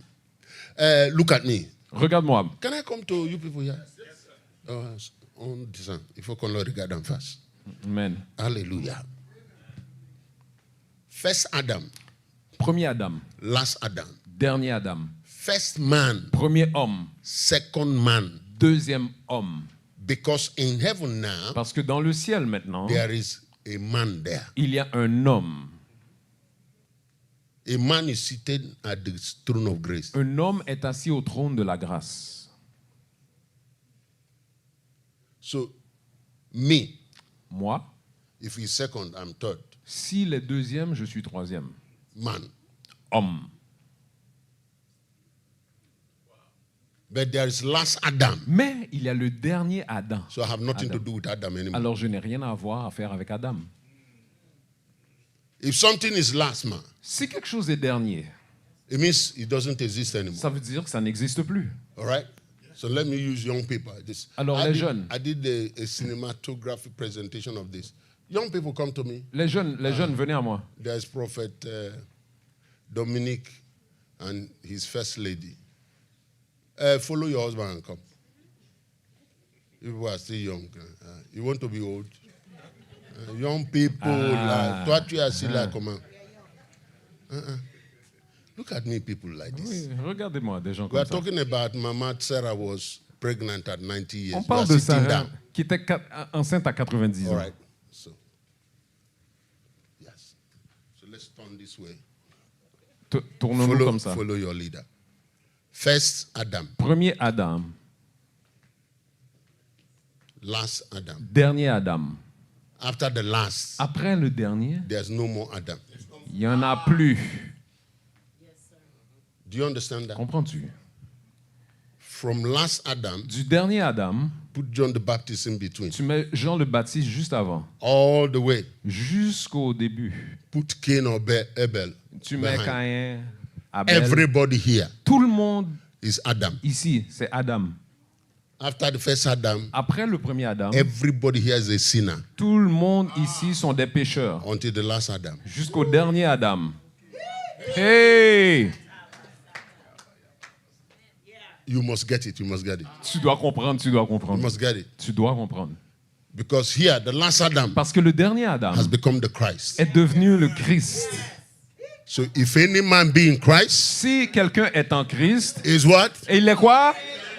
Look at me. Regarde-moi. Can I come to you people here? On this one. Il faut qu'on le regarde en face. Amen. Hallelujah. First Adam, Premier Adam, last Adam. dernier Adam, First man, premier homme, second man. deuxième homme. Because in heaven now, Parce que dans le ciel maintenant, there is a man there. il y a un homme. A man is seated at the throne of grace. Un homme est assis au trône de la grâce. So, me, Moi, if he's second, I'm third. s'il est deuxième, je suis troisième. Man. Homme. But there is last Adam. Mais il y a le dernier Adam. So I have nothing Adam. to do with Adam anymore. Alors je n'ai rien à voir à faire avec Adam. If something is last, man, Si quelque chose est dernier, it means it doesn't exist anymore. ça veut dire que ça n'existe plus. All right? So let me use young people. Alors, les jeunes. I did a cinematographic presentation of this. Young people come to me. Les jeunes, venez à moi. There's Prophet Dominic and his first lady. Follow your husband and come. People are still young. You want to be old? Young people, like, toi tu es assis là comment? Look at me, people like this. Oui, regardez-moi, des gens We are comme ça. talking about Mama Sarah was pregnant at 90 years. On You parle are de sitting Sarah down. qui était enceinte à 90 All ans. right. So, yes. So let's turn this way. Tournons-nous comme ça. Follow your leader. First Adam, Premier Adam, last Adam. dernier Adam. After the last, Après le dernier, there's no more Adam. il n'y en a plus. Do you understand that? Comprends-tu? From last Adam, Du dernier Adam, put John the Baptist in between. tu mets Jean le Baptiste juste avant, All the way. jusqu'au début. Put Cain or Abel. Tu mets behind. Caïn, Abel. Everybody here Tout le monde is Adam. ici, c'est Adam. After the first Adam, Après le premier Adam, everybody here is a sinner tout le monde ici sont des pécheurs. until the last Adam. Jusqu'au dernier Adam. Hey! You must get it. You must get it. Tu dois comprendre, tu dois You comprendre. must get it. Tu dois comprendre. Because here, the last Adam Parce que le dernier Adam has become the Christ. est devenu le Christ. So if any man be in Christ, Si quelqu'un est en Christ, is what? et il est quoi?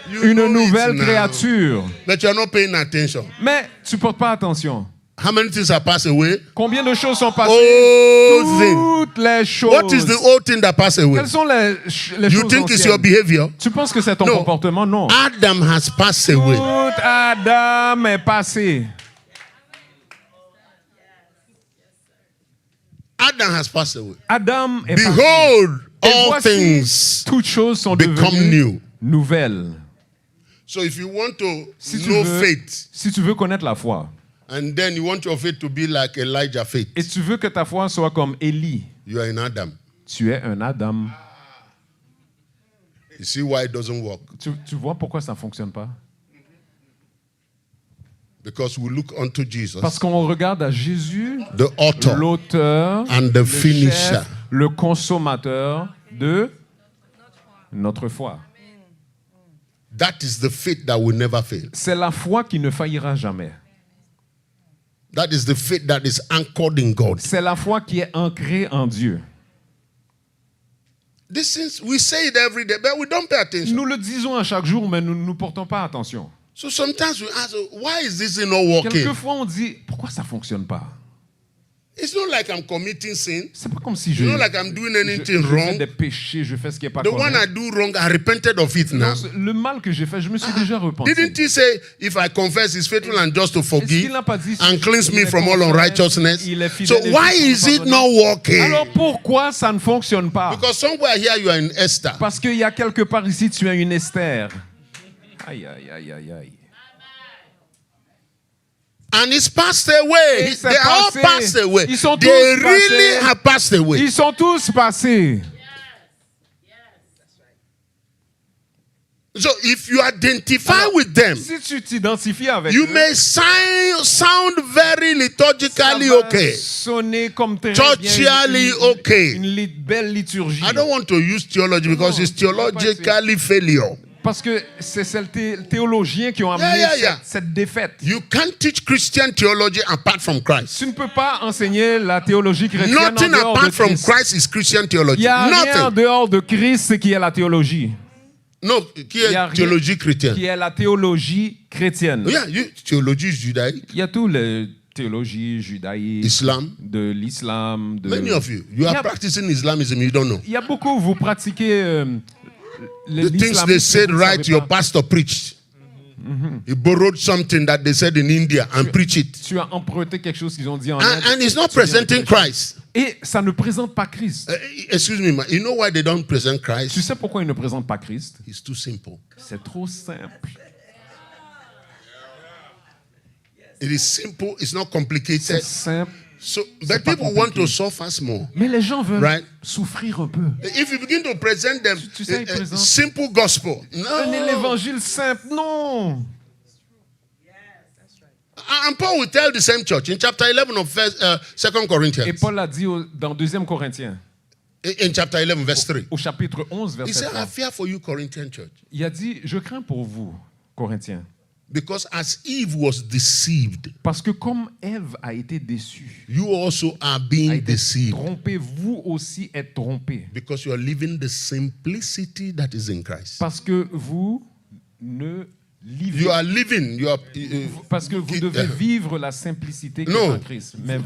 You Une know it nouvelle now. créature. But you're not paying attention. Mais tu portes pas attention. How many things have passed away? Combien de choses sont passées? Old thing. Toutes les choses. What is the old thing that passed away? Quelles sont les You choses think it's your anciennes? behavior? Tu penses que c'est ton No. comportement? Non. Adam has passed away. Tout Adam est passé. Adam has passed away. Adam est passé. Behold, Et all voici, things toutes choses sont become devenues new. nouvelles. So if you want to Si tu know veux- faith, Si tu veux connaître la foi, and then you want your faith to be like Elijah faith, et tu veux que ta foi soit comme Élie, you are in Adam. tu es un Adam. You see why it doesn't work? Tu vois pourquoi ça ne fonctionne pas? Because we look unto Jesus, Parce qu'on regarde à Jésus, the author l'auteur, and the le finisher. chef, le consommateur de notre foi. That is the faith that will never fail. C'est la foi qui ne faillira jamais. That is the faith that is anchored in God. C'est la foi qui est ancrée en Dieu. This is, we say it every day, but we don't pay attention. Nous le disons à chaque jour, mais nous ne nous portons pas attention. So sometimes we ask, why is this thing not working? Quelquefois, on dit, pourquoi ça ne fonctionne pas? It's not like I'm committing sin. C'est pas comme si je, It's not like I'm doing je anything fais wrong. des péchés, je fais ce qui n'est pas The one I correct. do wrong, I repented of it now. Non, le mal que j'ai fait, je me suis déjà repenti. Didn't he say, if I confess, he's faithful and just to Est-ce qu'il forgive n'a pas dit, and cleanse il me est from all confesse, unrighteousness? il est fidèle So et why juste is pour it pardonner? not working? Alors pourquoi ça ne fonctionne pas? Because somewhere here you are in Esther. Parce qu'il y a quelque part ici, tu es une Esther. Aïe, aïe, aïe, aïe, aïe. And it's passed away. Et c'est They all passé. passed away. Ils sont They tous really passés. have passed away. Ils sont tous passés. So if you identify with them, Si tu t'identifies avec you eux, may sound very liturgically ça va okay. sonner comme très Churchially bien okay. une belle liturgie. I don't want to use theology because No, it's theologically failure. Parce que c'est ces théologiens qui ont amené Yeah. cette défaite. You can't teach Christian theology apart from Christ. Tu ne peux pas enseigner la théologie chrétienne Nothing en dehors de apart from Christ. Christ is Christian Il theology. n'y a rien en Nothing. dehors de Christ qui est la théologie. No, qui Il y a est rien théologie chrétienne. qui est la théologie chrétienne. Yeah, théologie judaïque, Il y a tout le théologie judaïque, Islam. de l'islam. Many of you, you are Yeah. practicing Islamism, you don't know. Il y a beaucoup, vous pratiquez The things they said right, your pastor preached. He borrowed something that they said in India and preached it. Tu as emprunté quelque chose qu'ils ont dit en Inde. And it's not tu viens de presenting prêcher. Christ. Et ça ne présente pas Christ. Excuse me, you know why they don't present Tu Christ? sais pourquoi ils ne présentent pas Christ? It's too simple. C'est trop simple. It is simple, it's not complicated. C'est simple. So, C'est but pas people want compliqué. to suffer more. Mais les gens veulent Right. souffrir un peu. If you begin to present them Tu sais, ils présentent simple gospel, Un no. évangile simple, non. And Paul will tell the same church in chapter 11 of 2 Corinthians. Et Paul a dit dans 2 Corinthiens, In chapter 11, verse 3. au chapitre 11, He verset said, 3, I fear for you, Corinthian church. il a dit, je crains pour vous, Corinthiens, Because as Eve was deceived, parce que comme Ève a été déçue, you also are a being été deceived. trompée, vous aussi êtes trompés. Because you are living the simplicity that is in Christ. Parce que vous ne vivez You are living, you are. parce que vous devez vivre la simplicité qui est Non. en Christ. Mais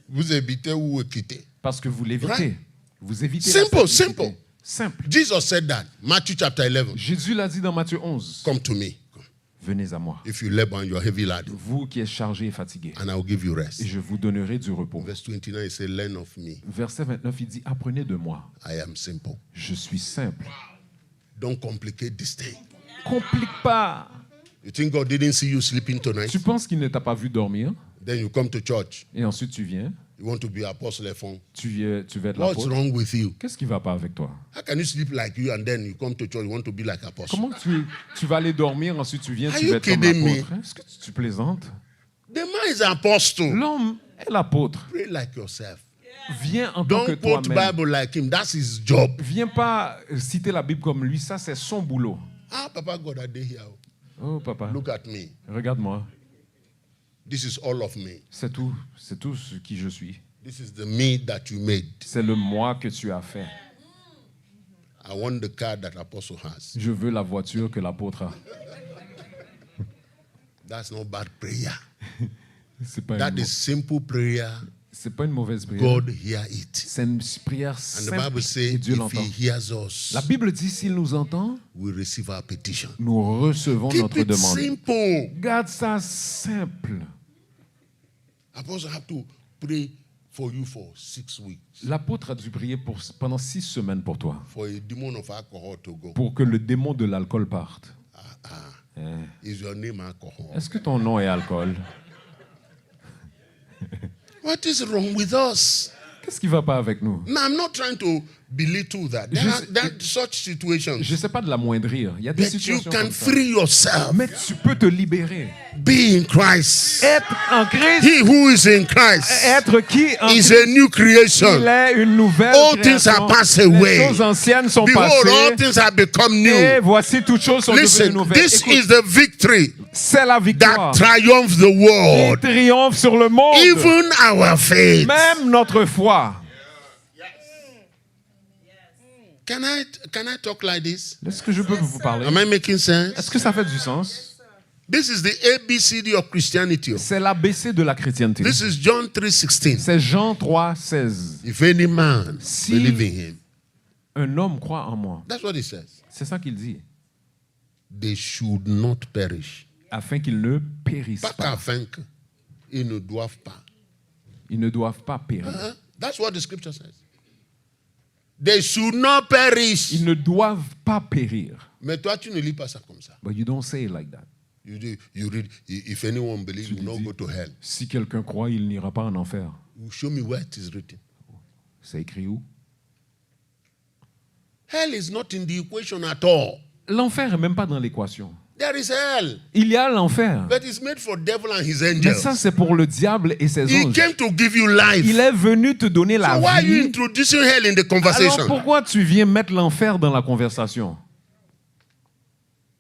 Vous évitez ou quittez. parce que vous l'évitez. Right. Vous évitez Simple, la simplicité. simple. Simple. Jesus said that. Matthew chapter 11. Jésus l'a dit dans Matthieu 11. Come to me. Venez à moi, If you labor and you are heavy laden, vous qui êtes chargés et fatigués, and I will give you et rest. je vous donnerai du repos. Verse 29, it says, learn of me. Verset 29, il dit, apprenez de moi. I am simple. Je suis simple. Don't complicate this thing. Complique pas. You think God didn't see you sleeping tonight? Tu penses qu'il ne t'a pas vu dormir, Then you come to church. et ensuite tu viens, You want to be apostle phone. tu vas être What's l'apôtre. wrong with you? Qu'est-ce qui ne va pas avec toi? How can you sleep like you and then you come to church, you want to be like apostle? Comment tu vas aller dormir, ensuite tu viens, Are tu you vas être comme kidding me? l'apôtre? Est-ce que tu plaisantes? The man is an apostle. L'homme est l'apôtre. Pray like yourself. Viens en tant que Don't quote toi-même. Bible like him. That's his job. Viens pas citer la Bible comme lui, ça c'est son boulot. Ah, Papa God, I did here. Oh papa, Look at me. regarde-moi. This is all of me. C'est tout ce qui je suis. This is the me that you made. C'est le moi que tu as fait. I want the car that apostle has. Je veux la voiture que l'apôtre a. That's not bad prayer. C'est pas, That is simple prayer. c'est pas une mauvaise prière. God hear it. C'est une prière And the simple Bible et says, Dieu if l'entend. he hears us, La Bible dit s'il nous entend, we receive our petition. nous recevons Keep notre it demande. simple. Garde ça simple. Apostle have to pray for you for 6 weeks L'apôtre a dû prier pendant 6 semaines pour toi, for a demon of alcohol to go. pour que le démon de l'alcool parte. Is your name alcohol? Est-ce que ton nom est alcool? What is wrong with us? Qu'est-ce qui va pas avec nous? Now, I'm not trying to belittle that. There are such situations. Je sais pas de l'amoindrir. Il y a des That you situations can comme ça. free yourself. Mais tu peux te libérer. Be in Christ. Être en Christ. He who is in Christ Être qui en is Christ. a new creation. Il est une nouvelle All things création. are passed Les away. choses anciennes sont Behold, all passées. things have become Et new. voici toutes choses sont devenues Listen, nouvelles. this Écoute, is the victory c'est la victoire that triumphs the qui world. triomphe sur le monde. Even our faith. Même notre foi. Can I talk like this? Est-ce que je peux vous parler? Am I making sense? Est-ce que ça fait du sens? This is the ABCD of Christianity. C'est l'ABC de la chrétienté. This is John 3:16. C'est Jean 3,16. If any man Si- believe in him, Un homme croit en moi. that's what it says. C'est ça qu'il dit. They should not perish. Afin qu'ils ne périssent Pas pas. qu'afin que ils ne doivent pas. Ils ne doivent pas périr. That's what the scripture says. They should not perish. Ils ne doivent pas périr. Mais toi, tu ne lis pas ça comme ça. But you don't say it like that. You read, if anyone believes, will not go to hell. Si quelqu'un croit, il n'ira pas en enfer. You show me where it is written. C'est écrit où? Hell is not in the equation at all. L'enfer n'est même pas dans l'équation. There is hell. Il y a l'enfer. But it's made for devil and his Mais angels. ça, c'est pour le diable et ses He anges. came to give you life. Il est venu te donner la So why are you vie. introducing hell in the Alors conversation? pourquoi tu viens mettre l'enfer dans la conversation?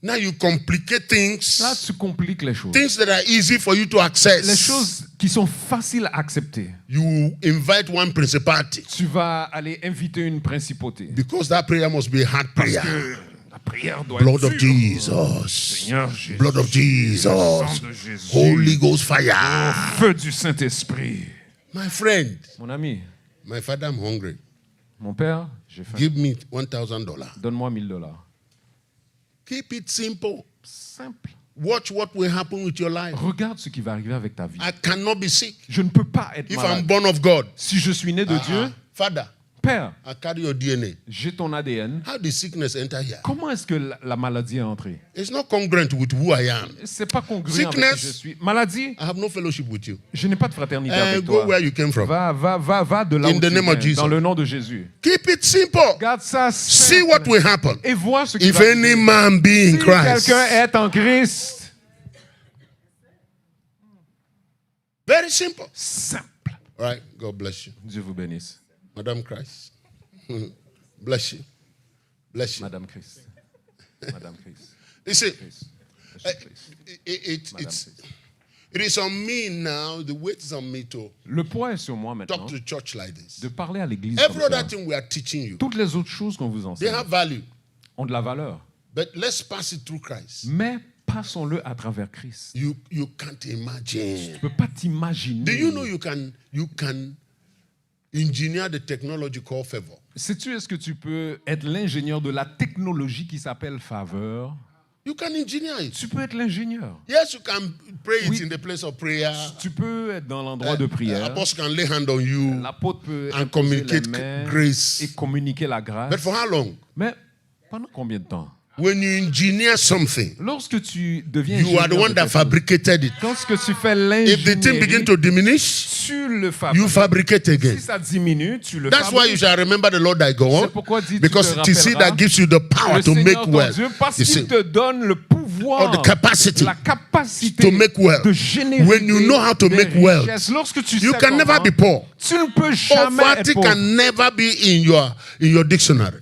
Now you complicate things. Là, tu compliques les choses. Things that are easy for you to access. Les choses qui sont faciles à accepter. You invite one principality. Tu vas aller inviter une principauté. Because that prayer must be a hard prayer. La prière doit Blood être of dure. Jesus. Seigneur Jésus. Blood of Jesus. Sang de Jésus. Holy Ghost fire. Feu du Saint-Esprit. My friend, Mon ami, my father, I'm hungry. mon père, j'ai faim. Give me $1,000. Donne-moi $1000. Keep it simple. Simple. Watch what will happen with your life. Regarde ce qui va arriver avec ta vie. I cannot be sick Je ne peux pas être if I'm malade. born of God. Si je suis né de Dieu, Father, Père, I carry your DNA. j'ai ton ADN. How did sickness enter here? Comment est-ce que la maladie est entrée? It's not congruent with who I am. C'est pas congruent avec Sickness. qui je suis. Maladie, I have no fellowship with you. je n'ai pas de fraternité avec Go toi. where you came from. Va de là In où the tu name of viens, Jesus. dans le nom de Jésus. Keep it simple. Garde ça See simple what will happen. et vois ce qui If va any arriver. man be in Si Christ. quelqu'un est en Christ, Very simple. simple. All right. God bless you. Dieu vous bénisse. Madam Christ. Bless you. Bless you. Madame Christ. Madame Christ. You see, Christ. it is on me now. The weight is on me to Le poids est sur moi maintenant talk to church like this. de parler à l'église Every comme ça. other thing we are teaching you, Toutes les autres choses qu'on vous they enseigne have value. ont de la valeur. But let's pass it through Christ. Mais passons-le à travers Christ. You can't imagine. Tu ne peux pas t'imaginer. Do you know you can engineer the technology called favor? Sais-tu, est-ce que tu peux être l'ingénieur de la technologie qui s'appelle faveur? You can engineer it. Tu peux être l'ingénieur. Yes, you can pray it Oui. in the place of prayer. Tu peux être dans l'endroit de prière. Apostle can lay hand on you L'apôtre peut and imposer les communicate mains grace. et communiquer la grâce. But for how long? Mais pendant combien de temps? When you engineer something, Lorsque tu deviens you are the ingénieur one de that quelque chose, fabricated it. lorsque tu fais If the thing begin l'ingénierie, to diminish, tu le you fabriques. fabricate again. Si ça diminue, tu le That's why you fabriques. shall remember the Lord thy C'est God, pourquoi dit, because tu it te is he rappelleras that gives you the power le to Seigneur make ton wealth. Dieu, parce You qu'il see, te donne le pouvoir, or the capacity la capacité to make wealth. de générer When you know how to des make wealth, richesses. Lorsque tu you sais can never comment, be poor. tu ne peux jamais Poverty être pauvre. can never be in your dictionary,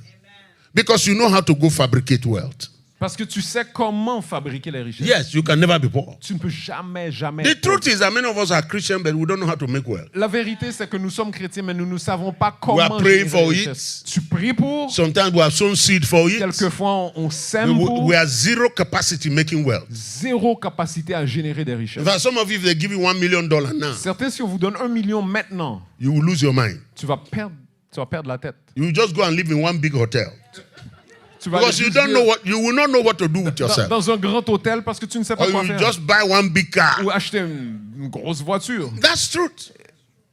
because you know how to go fabricate wealth. Parce que tu sais comment fabriquer les richesses. Yes, you can never be poor. Tu ne peux jamais The être pauvre. truth is that many of us are Christians, but we don't know how to make wealth. La vérité, c'est que nous sommes chrétiens, mais nous ne savons pas comment are praying générer for les it. richesses. Tu pries pour. Sometimes we have sown seed for it. Quelquefois, on sème pour. We have zero capacity making wealth. Zéro capacité à générer des richesses. In fact, some of you, if they give you $1 million now, Certains, si on vous donne 1 million maintenant, you will lose your mind. tu vas perdre la tête. You will just go and live in one big hotel. Tu vas Because aller you juste don't know what, you will not know what to do with yourself. dans un grand hôtel parce que tu ne sais pas Or you quoi will faire. just buy one big car. Ou acheter une grosse voiture. That's truth.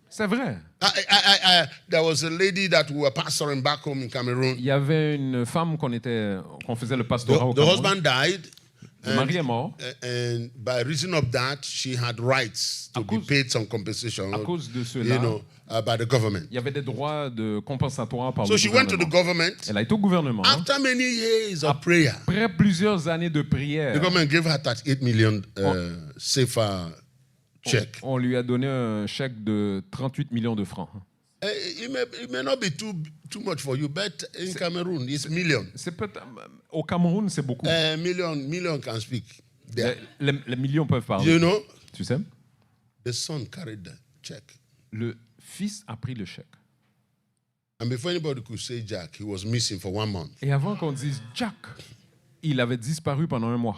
C'est vrai. There was a lady that we were pastoring back home in Cameroon. Il y avait une femme qu'on faisait le pastorat au The Cameroun. husband died. Le mari est mort. And by reason of that, she had rights to be paid some compensation, À cause de cela, by the government. il y avait des droits de compensatoires par So le she went to the gouvernement. government. Elle a été au gouvernement. After many years of prayer, Après plusieurs années de the prière, government gave her 38 million CFA check. on lui a donné un chèque de 38 millions de francs. It may not be too much for you, but in Cameroon, it's million. Au Cameroun, c'est beaucoup. Million can speak. There. Les millions peuvent parler. You know, Tu sais, the son carried the check. le fils a pris le chèque. And before anybody could say Jack, he was missing for 1 month. Et avant qu'on dise Jack, il avait disparu pendant 1 mois.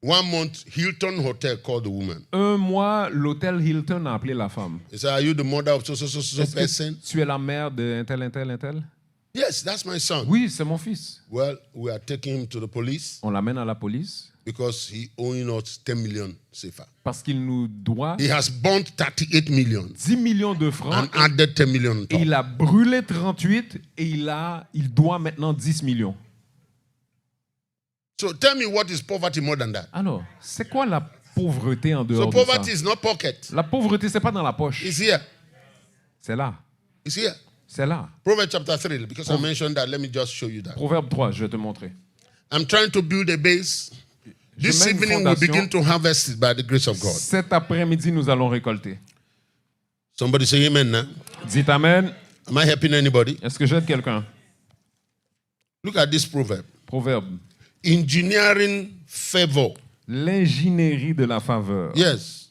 1 month, Hilton Hotel called the woman. 1 mois, l'hôtel Hilton a appelé la femme. He said, "Are you the mother of so Est-ce person?" que tu es la mère de un tel? Yes, that's my son. Oui, c'est mon fils. Well, we are taking him to the police On l'amène à la police because he owing us 10 million CFA. parce qu'il nous doit He has burnt 38 million 10 millions de francs. and added 10 million on Et top. il a brûlé 38 et il doit maintenant 10 millions. So tell me, what is poverty more than that? Alors, c'est quoi la pauvreté en So dehors de ça? poverty is not pocket. La pauvreté, c'est pas dans la poche. It's here. C'est là. It's here. C'est là. Proverbs chapter 3, because I mentioned that, let me just show you that. Proverbe 3, je vais te montrer. I'm trying to build a base. This mets une evening we'll fondation. begin to harvest it by the grace of God. Cet après-midi, nous allons récolter. Somebody say amen now. Dites Amen. Am I helping anybody? Est-ce que j'aide quelqu'un? Look at this proverb. Proverbe. Engineering favor. L'ingénierie de la faveur. Yes.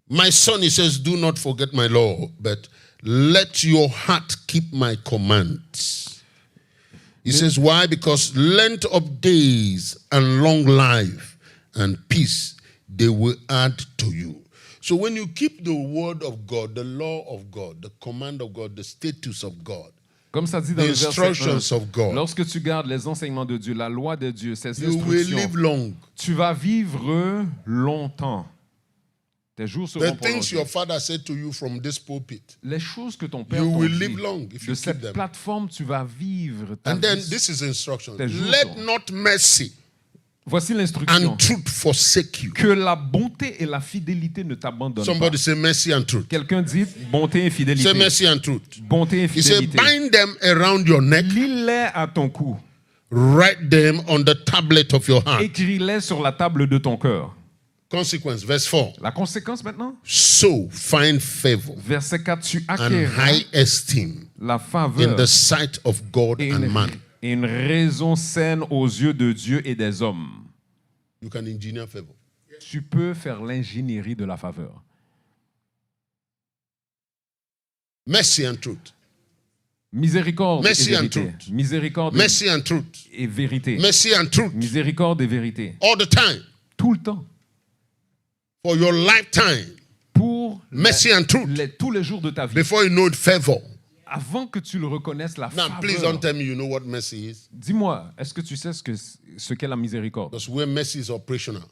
My son, he says, do not forget my law, but let your heart keep my commands. He says, why? Because length of days and long life and peace, they will add to you. So when you keep the word of God, the law of God, the command of God, the status of God, Comme ça dit dans the le verset instructions 1, of God, lorsque tu gardes les enseignements de Dieu, la loi de Dieu, ses you will instructions, live long. tu vas vivre longtemps. Tes jours seront The things your prolongés. father said to you from this pulpit, Les choses que ton père you t'a will dit, live long if de you keep cette them. plateforme, tu vas vivre ta And then vie. this is instruction. Tes jours Let seront- not mercy Voici l'instruction. and truth forsake you. Que la bonté et la fidélité ne t'abandonnent Somebody pas. say mercy and truth. Quelqu'un dit bonté et Say fidélité. mercy and truth. Bonté et He said, fidélité. bind them around your neck, Lis-les à ton cou. write them on the tablet of your heart. Écris-les sur la table de ton cœur. Consequence, verse 4. La conséquence maintenant, So find favor verset 4, tu and acquerras high esteem la in faveur the sight of God et and man. une raison saine aux yeux de Dieu et des hommes. You can engineer favor. Tu peux faire l'ingénierie de la faveur. Mercy and truth. Miséricorde Mercy et and vérité. truth. Miséricorde Mercy and truth. et vérité. Mercy and truth. Miséricorde et vérité. All the time. Tout le temps. For your lifetime. Pour Mercy and truth. tous les jours de ta vie. Before you know it, favor. Avant que tu le reconnaisses, la Now, please faveur. don't tell me you know what mercy is. Dis-moi, est-ce que tu sais ce qu'est la miséricorde? Because where mercy is operational.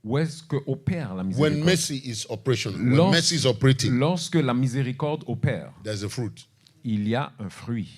Où est-ce que opère la When miséricorde? mercy is operational, when mercy is operating, Lorsque la miséricorde opère, there's a fruit. il y a un fruit.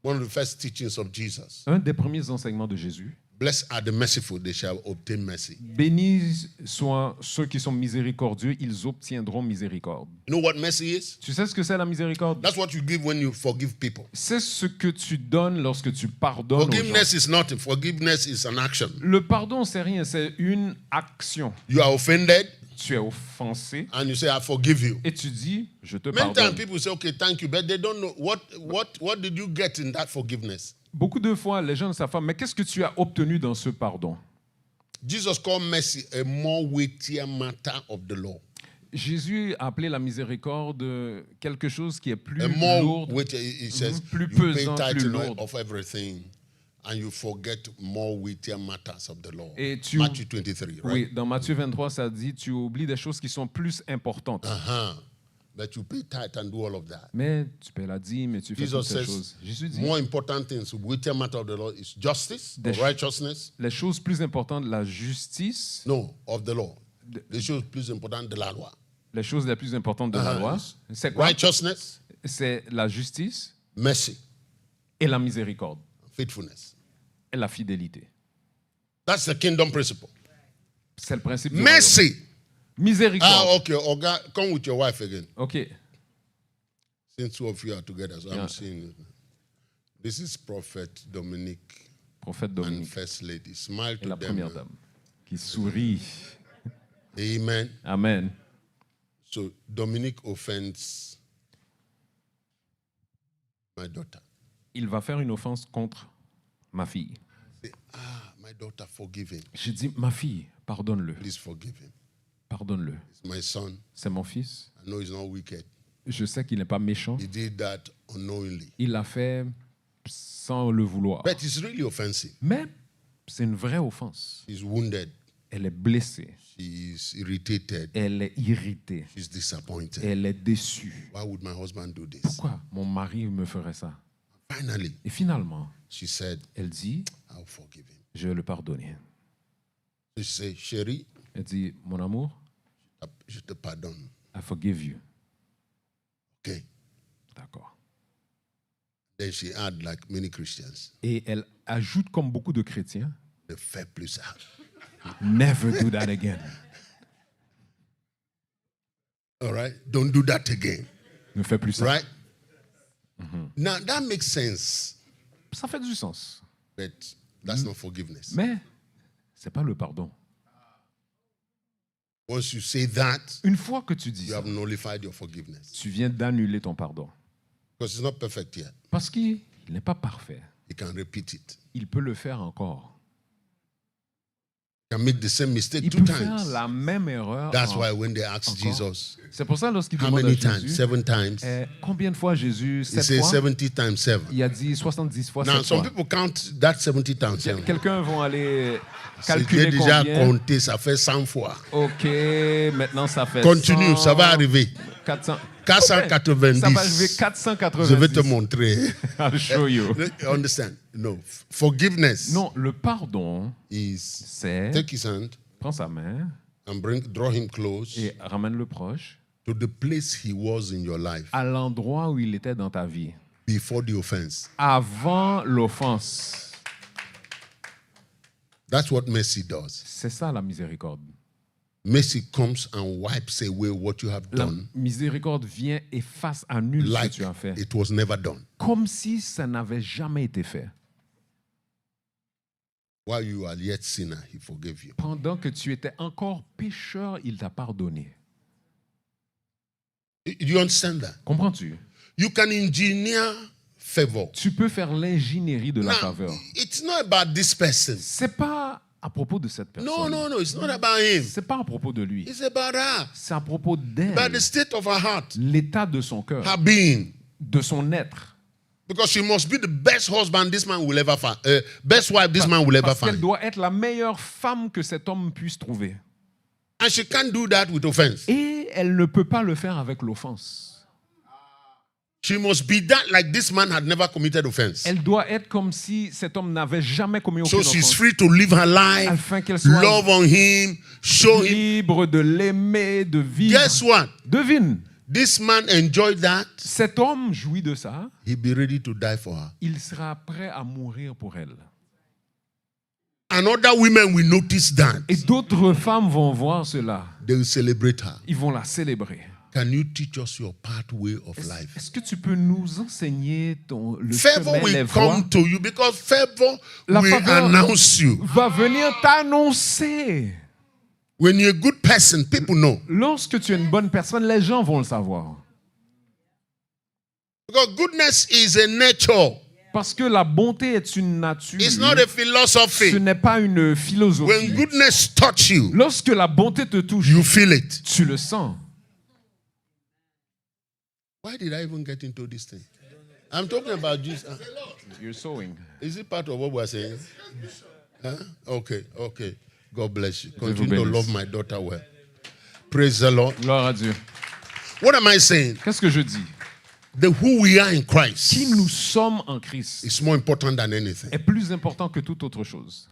One of the first teachings of Jesus. Un des premiers enseignements de Jésus. Blessed are the merciful, they shall obtain mercy. Bénis soient ceux qui sont miséricordieux, ils obtiendront miséricorde. You know what mercy is? Tu sais ce que c'est la miséricorde? That's what you give when you forgive people. C'est ce que tu donnes lorsque tu pardonnes aux gens. Forgiveness is nothing. Forgiveness is an action. Le pardon, c'est rien, c'est une action. You are offended Tu es offensé and you say, I forgive you. et tu dis, je te Many times pardonne. people say, okay, thank you, but they don't know what did you get in that forgiveness? Beaucoup de fois, les gens ne savent pas, mais qu'est-ce que tu as obtenu dans ce pardon? Jesus called mercy a more weightier matter of the law. Jésus a appelé la miséricorde quelque chose qui est plus A more lourd, weightier, he says, plus you pay pesant, tithe plus lourd. of everything and you forget more weightier matters of the law. Et tu- Matthew 23, right? Oui, dans Matthieu 23, ça dit, tu oublies des choses qui sont plus importantes. But you pay tithe and do all of that. Mais tu paies la dîme et tu fais Jesus toutes ces says, choses. Jésus dit, more important things, weightier matter of the law is justice, or The- righteousness. les choses plus importantes, la justice, No, of the law. The choses plus importantes de la loi. les choses les plus importantes de la loi, c'est quoi? Righteousness, C'est la justice mercy, et la miséricorde faithfulness. et la fidélité. That's the kingdom principle. C'est le principe du royaume. Mercy. Miséricorde. Ah, okay. Oga, come with your wife again. OK. Since two of you are together, so Yeah. I'm seeing you. This is Prophet Dominique Prophète and Dominique First Lady. Smile et to la them. première dame qui sourit. Amen. Amen. So Dominique offends my daughter. Il va faire une offense contre ma fille. Say, my daughter, forgive him. J'ai dit, ma fille, pardonne-le. Please forgive him. Pardonne-le. It's my son. C'est mon fils. I know he's not wicked. Je sais qu'il n'est pas méchant. He did that unknowingly. Il l'a fait sans le vouloir. But it's really offensive. Mais c'est une vraie offense. She's wounded. Elle est blessée. She's irritated. Elle est irritée. She's disappointed. Elle est déçue. Why would my husband do this? Pourquoi mon mari me ferait ça? Finally, Et finalement, she said, elle dit, I'll forgive him. je vais le pardonner. So she said, Chérie, Elle dit, mon amour, je te pardonne. I forgive you. Okay. D'accord. Then she add like many Christians, Et elle ajoute, comme beaucoup de chrétiens, ne fais plus ça. never do that again. All right? Don't do that again. Ne fais plus ça. Right? Now that makes sense, Ça fait du sens. but that's not forgiveness. Mais c'est pas le pardon. Once you say that, Une fois que tu dis you ça, have nullified your forgiveness. tu viens d'annuler ton pardon. Because it's not perfect yet. Parce qu'il n'est pas parfait. He can repeat it. Il peut le faire encore. He can make the same mistake Il 2 peut faire times. la même erreur. That's why when they asked encore. Jesus, C'est pour ça lorsqu'il how demande à many times? Jésus, 7 times. combien de fois Jésus? He 7 says fois? 70 times 7. Il a dit 70 fois Now, 7 some fois. people count that 70 times 7. Quelqu'un vont aller J'ai calculer déjà combien. compté, ça fait 100 fois. Ok, maintenant ça fait Continue, 100, ça va arriver. 400. 490. Ça va arriver 490. Je vais te montrer. I'll show you. You understand? No. Forgiveness Non, le pardon, is c'est take his hand prends sa main and draw him close et ramène-le proche to the place he was in your life à l'endroit où il était dans ta vie, before the offense. avant l'offense. That's what mercy does. C'est ça la miséricorde. Mercy comes and wipes away what you have La done miséricorde vient, efface, annule ce like que tu as fait. it was never done. Comme si ça n'avait jamais été fait. While you are yet sinner, he forgave you. Pendant que tu étais encore pécheur, il t'a pardonné. Do you understand that? Comprends-tu? You can engineer favor. Tu peux faire l'ingénierie de la Now, faveur. it's not about this person. C'est pas à propos de cette personne. No, it's not about him. C'est pas à propos de lui. It's about her. C'est à propos About d'elle. the state of her heart, L'état de son cœur, her being. de son être. Because she must be the best husband this man will ever find. Best wife this man will ever Parce qu'elle find. doit être la meilleure femme que cet homme puisse trouver. And she can't do that with offense. Et elle ne peut pas le faire avec l'offense. She must be that like this man had never committed offense. Elle doit être comme si cet homme n'avait jamais commis aucune So she's offense. free to live her life, Afin qu'elle soit love on him, show him. libre de l'aimer, de vivre. Guess what? Devine, This man enjoyed that. cet homme jouit de ça. He'll be ready to die for her. Il sera prêt à mourir pour elle. And other women will notice that. Et d'autres femmes vont voir cela. They will celebrate her. Ils vont la célébrer. Can you teach us your pathway of life? Est-ce que tu peux nous enseigner le Favor chemin, les will voies? come to you because favor La will faveur announce you. va venir t'annoncer. When you're a good person, people know. Lorsque tu es une bonne personne, les gens vont le savoir. Because goodness is a nature. Parce que la bonté est une nature. It's not a Ce philosophy. n'est pas une When philosophie. goodness touch you, Lorsque la bonté te touche, you feel it. tu le sens. Why did I even get into this thing? I'm talking about Jesus. You're sowing. Is it part of what we're saying? Huh? Okay. God bless you. vous Continue to bénisse. love my daughter well. Praise the Lord. Gloire à Dieu. What am I saying? Qu'est-ce que je dis? The who we are in Christ Qui nous sommes en Christ is more important than anything. est plus important que toute autre chose.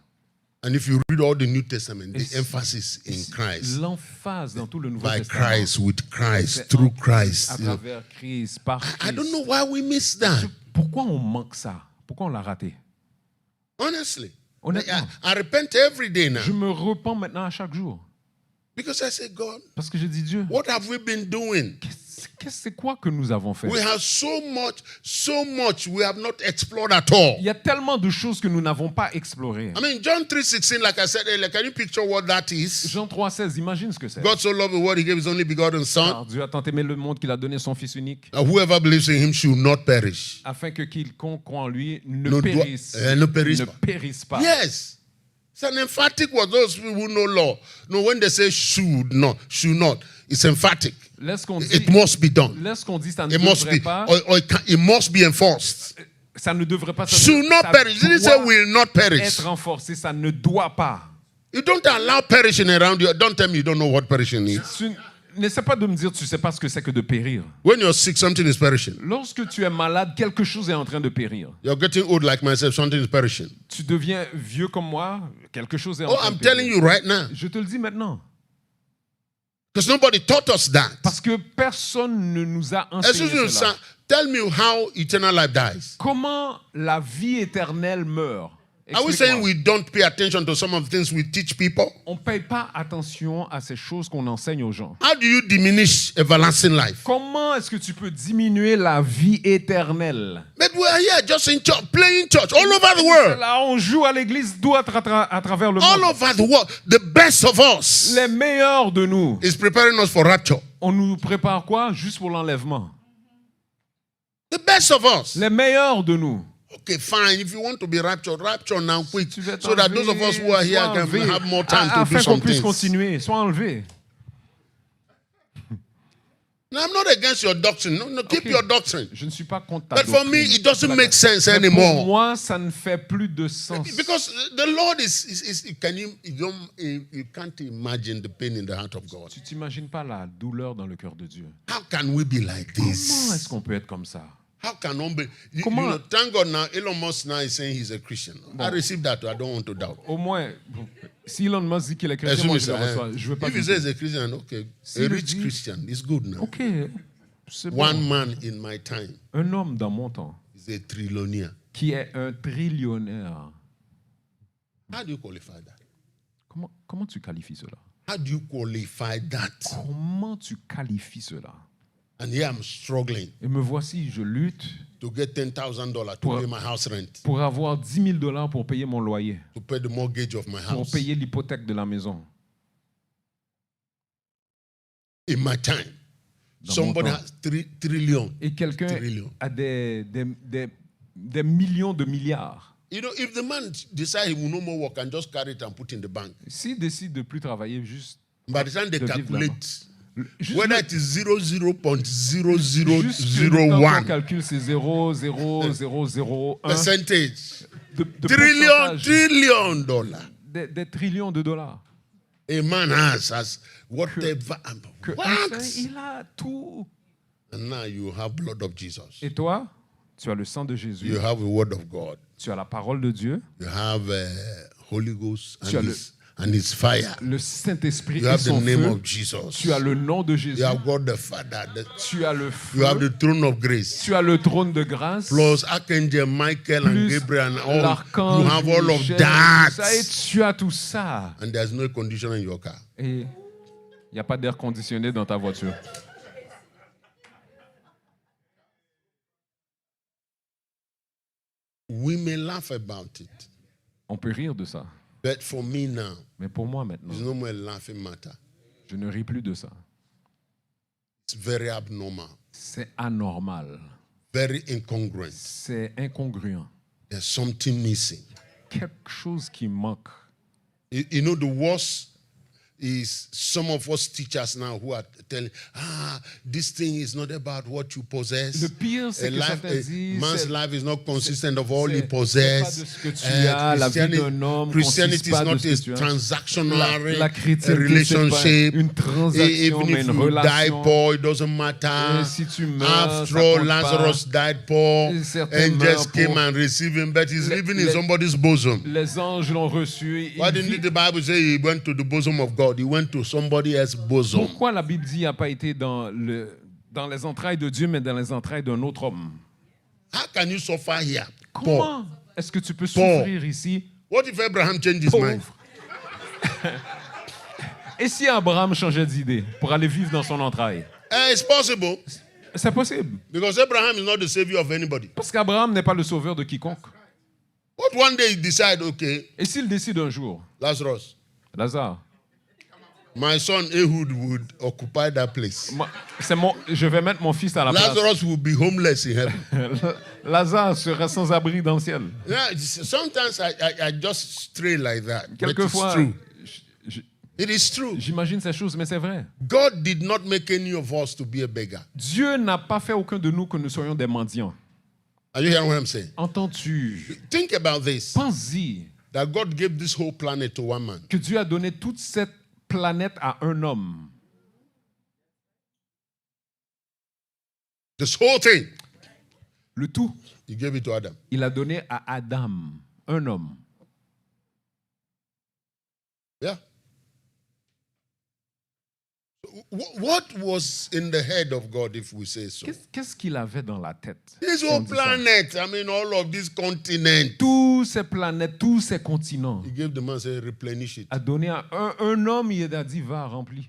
And if you read all the New Testament, the emphasis in Christ, L'emphase dans tout le Nouveau by Testament. Christ, with Christ, C'est through à Christ. You know. travers Christ, par Christ. I don't know why we miss that. Pourquoi on manque ça? Pourquoi on l'a raté? Honestly. Honnêtement, I repent every day now. je me repens maintenant à chaque jour. Because I say, God, Parce que je dis, Dieu, what have we been doing? c'est quoi que nous avons fait? We have so much we have not explored at all. Il y a tellement de choses que nous n'avons pas explorées. I mean, John 3:16, like I said earlier, can you picture what that is? Jean 3,16, imagine ce que c'est. God so loved the world, he gave his only begotten Son. Car Dieu a tant aimé le monde qu'il a donné son Fils unique, Whoever believes in him should not perish. afin que quiconque croit en lui ne Ne périsse, ne périsse ne pas. périsse pas. Yes. It's an emphatic word. Those people who know law. No, when they say should not, it's emphatic. Laisse qu'on dit, It must be done. ça ne It must devrait be, pas, it must be enforced. ça ne devrait pas, ça Should not perish. Didn't say doit will not perish. être renforcé, ça ne doit pas. You don't allow perishing around you. Don't tell me you don't know what perishing is. N'essaie pas de me dire tu ne sais pas ce que c'est que de périr. When you're sick, something is perishing. Lorsque tu es malade, quelque chose est en train de périr. You're getting old like myself, something is perishing. Tu deviens vieux comme moi, quelque chose est en Oh, train I'm de périr. telling you right now. Je te le dis maintenant. Because nobody taught us that. Parce que personne ne nous a enseigné Excuse me, cela. sir, tell me how eternal life dies. Comment la vie éternelle meurt? Are we Explique-moi. saying we don't pay attention to some of the things we teach people? On ne paye pas attention à ces choses qu'on enseigne aux gens. How do you diminish everlasting life? Comment est-ce que tu peux diminuer la vie éternelle? But we are here just in church, playing church all over the world. Là, on joue à l'église d'autres à travers le All monde. over the world. The best of us Les meilleurs de nous. is preparing us for rapture. On nous prépare quoi? Juste pour l'enlèvement. The best of us. Les meilleurs de nous. Okay, fine. If you want to be raptured, rapture now quick. Tu vas So that those of us who are here sois can enlevé, have more time to do afin qu'on some puisse things. continuer. Sois enlevé. Now, I'm not against your doctrine. No, keep Okay. your doctrine. Je ne suis pas contre ta But for me, doctrine. it doesn't make sense Mais pour anymore. moi, ça ne fait plus de sens. Because the Lord you can't imagine the pain in the heart of God. Tu t'imagines pas la douleur dans le cœur de Dieu. How can we be like Comment this? est-ce qu'on peut être comme ça? How can one be? You Comment- know, thank God now, Elon Musk now is saying he's a Christian. I received that. I don't want to doubt. Au moins, si Elon Musk dit qu'il est chrétien, Excuse moi me, je le sir, reçois. Je veux pas if he douter. says a Christian, okay, Si a le rich dit- Christian, it's good now. Ok, c'est bon. One man in my time Un homme dans mon temps is a trillionaire. qui est un trillionnaire. How do you qualify that? Comment tu qualifies cela? How do you qualify that? Comment tu qualifies cela? And here I'm struggling Et me voici, je lutte to get $10,000 to Pour- pay my house rent, pour avoir 10 000 $ pour payer mon loyer, to pay the mortgage of my pour house. payer l'hypothèque de la maison. In my time, Dans somebody mon temps. has 3 trillion. Et quelqu'un Trillion. a des millions de milliards. You know, if the man decides he will no more work and just carry it and put it in the bank, S'il décide de ne plus travailler, juste by the time they De vivre calculate juste whether le- it is 0.000001 juste que le temps qu'on calcule, c'est 0,0001 percentage, de trillion pourcentage $. des trillions de dollars. A man has whatever. Que What? un saint, il a tout. And now you have blood of Jesus. Et toi, tu as le sang de Jésus, You have the word of God. tu as la parole de Dieu, You have Holy Ghost Tu as and his fire. le Saint-Esprit You et have the son name feu. of Jesus. Tu as le nom de Jésus, You have God the Father. tu as le You have feu, the throne of grace. tu as le trône de grâce, Plus Archangel Michael and plus Gabriel and all. You l'archange have all of Michel, that. tout ça, et tu as tout ça. And there's no condition in your car. Et il n'y a pas d'air conditionné dans ta voiture. We may laugh about it. On peut rire de ça. But for me now, Mais pour moi maintenant, it's no more a laughing matter. je ne ris plus de ça. It's very abnormal, C'est anormal. very incongruent. C'est incongruent. There's something missing. Quelque chose qui manque. You know, the worst is some of us teachers now who are telling, this thing is not about what you possess. Le pire, c'est que certains disent, Man's c'est- life is not consistent of all he c'est pas possesses. de ce que tu as, la vie d'un homme Christianity consiste is pas de not ce a que tu as. transactional La chrétienté, c'est pas relationship. une transaction, Even mais if une you die relation. poor, it doesn't matter. Et si tu meurs, After ça all, compte Lazarus died poor. Et certains Angels meurent came pauvres. and received him, but he's living in les- somebody's bosom. Les anges l'ont reçu. Why didn't the Bible say he went to the bosom of God? He went to somebody else's bosom. Pourquoi la Bible dit qu'il n'a pas été dans les entrailles de Dieu, mais dans les entrailles d'un autre homme? How can you suffer here? Poor. Comment est-ce que tu peux Paul. souffrir ici, What if Abraham changed his mind? Et si Abraham changeait d'idée pour aller vivre dans son entraille? It's possible. C'est possible. Because Abraham is not the savior of anybody. Parce qu'Abraham n'est pas le sauveur de quiconque. What one day he decide, okay, Et s'il décide un jour, Lazarus, Lazare, my son Ehud would occupy that place. je vais mettre mon fils à la place. Lazarus will be homeless in heaven. Lazare serait sans abri dans le ciel. Yeah, sometimes I just stray like that. But it's Quelquefois, true. It is true. j'imagine ces choses, mais c'est vrai. God did not make any of us to be a beggar. Dieu n'a pas fait aucun de nous que nous soyons des mendiants. Are you hearing what I'm saying? Entends-tu? Think about this. Pense-y That God gave this whole planet to one man. que Dieu a donné toute cette planète à un homme. This whole thing. Le tout, He gave it to Adam. il a donné à Adam, un homme. Yeah. What was in the head of God, if we say so? Qu'est-ce qu'il avait dans la tête? This si on whole dit ça? planet, I mean, all of these continents. Tous ces planètes, tous ces continents, He gave the man, say, replenish it. a donné à un homme, il a dit, va, remplis.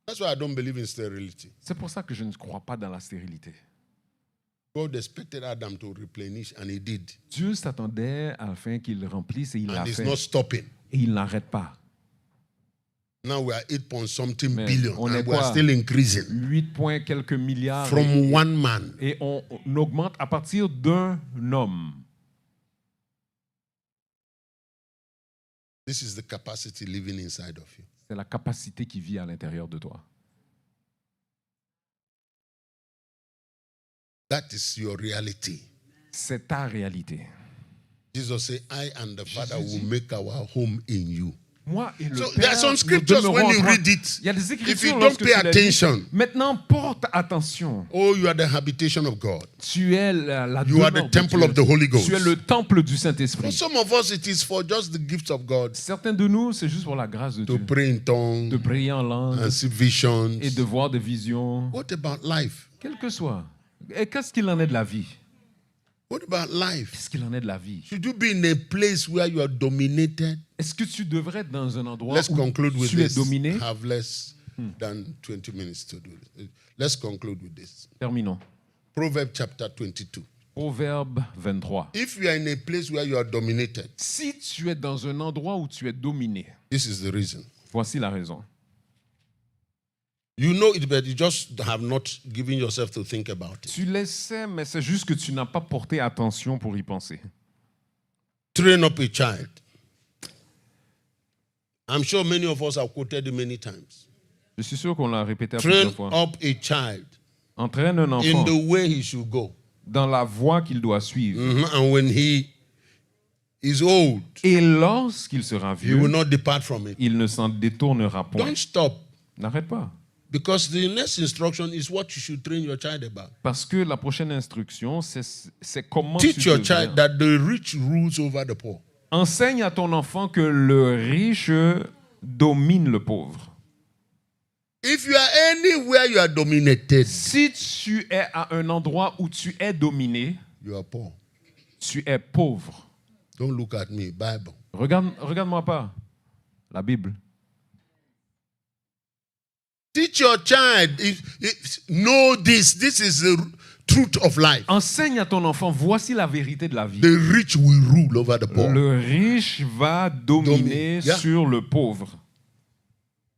That's why I don't believe in sterility. C'est pour ça que je ne crois pas dans la stérilité. God expected Adam to replenish, and he did. Dieu s'attendait afin qu'il remplisse et il l'a And he's fait. not stopping. Et il n'arrête pas. Now we are 8 point something Mais billion, on est and we are quoi? still increasing 8 points quelques milliards. from one man. Et on augmente à partir d'un homme. This is the capacity living inside of you. C'est la capacité qui vit à l'intérieur de toi. That is your reality. C'est ta réalité. Jesus said, I and the Father will make our home in you. Moi et le So Père, there are some nous scriptures demeurons when en you toi. read it. Il y a des If you écritures don't lorsque pay tu les lis. attention, Maintenant, porte attention. oh, you are the habitation of God. Tu es la You are demeure the de temple Dieu. of the Holy Ghost. Tu es le temple du For Saint-Esprit. some of us, it is for just the gifts of God Certains de nous, c'est juste pour la grâce de to Dieu. pray in De tongues prier en langue and see visions. et de voir des visions. What about life? Quel que soit. Et qu'est-ce qu'il en est de la vie? What about life? Qu'est-ce qu'il en est de la vie? Should you be in a place where you are dominated? Est-ce que tu devrais être dans un endroit Let's où conclude with tu es this. dominé? Have less than 20 minutes to do it. Let's conclude with this. Terminons. Proverbs chapter 22. Proverbe 23. If you are in a place where you are dominated, Si tu es dans un endroit où tu es dominé, this is the reason. voici la raison. You know it, but you just have not given yourself to think about it. Tu le sais, mais c'est juste que tu n'as pas porté attention pour y penser. Train up a child. I'm sure many of us have quoted it many times. Je suis sûr qu'on l'a répété à Train plusieurs fois. up a child Entraîne un in enfant the way he should go. dans la voie qu'il doit suivre. And when he is old, Et lorsqu'il sera he will vieux, not depart from it. il ne s'en détournera point. Don't stop. N'arrête pas. Because the next instruction is what you should train your child about. Parce que la prochaine instruction, c'est comment Teach tu your deviens. child that the rich rules over the poor. Enseigne à ton enfant que le riche domine le pauvre. If you are anywhere you are dominated, Si tu es à un endroit où tu es dominé, you are poor. tu es pauvre. Don't look at me, Bible. Regarde-moi pas. La Bible. Teach your child, know this. This is the truth of life. Enseigne à ton enfant, voici la vérité de la vie. The rich will rule over the poor. Le riche va dominer Yeah. sur le pauvre.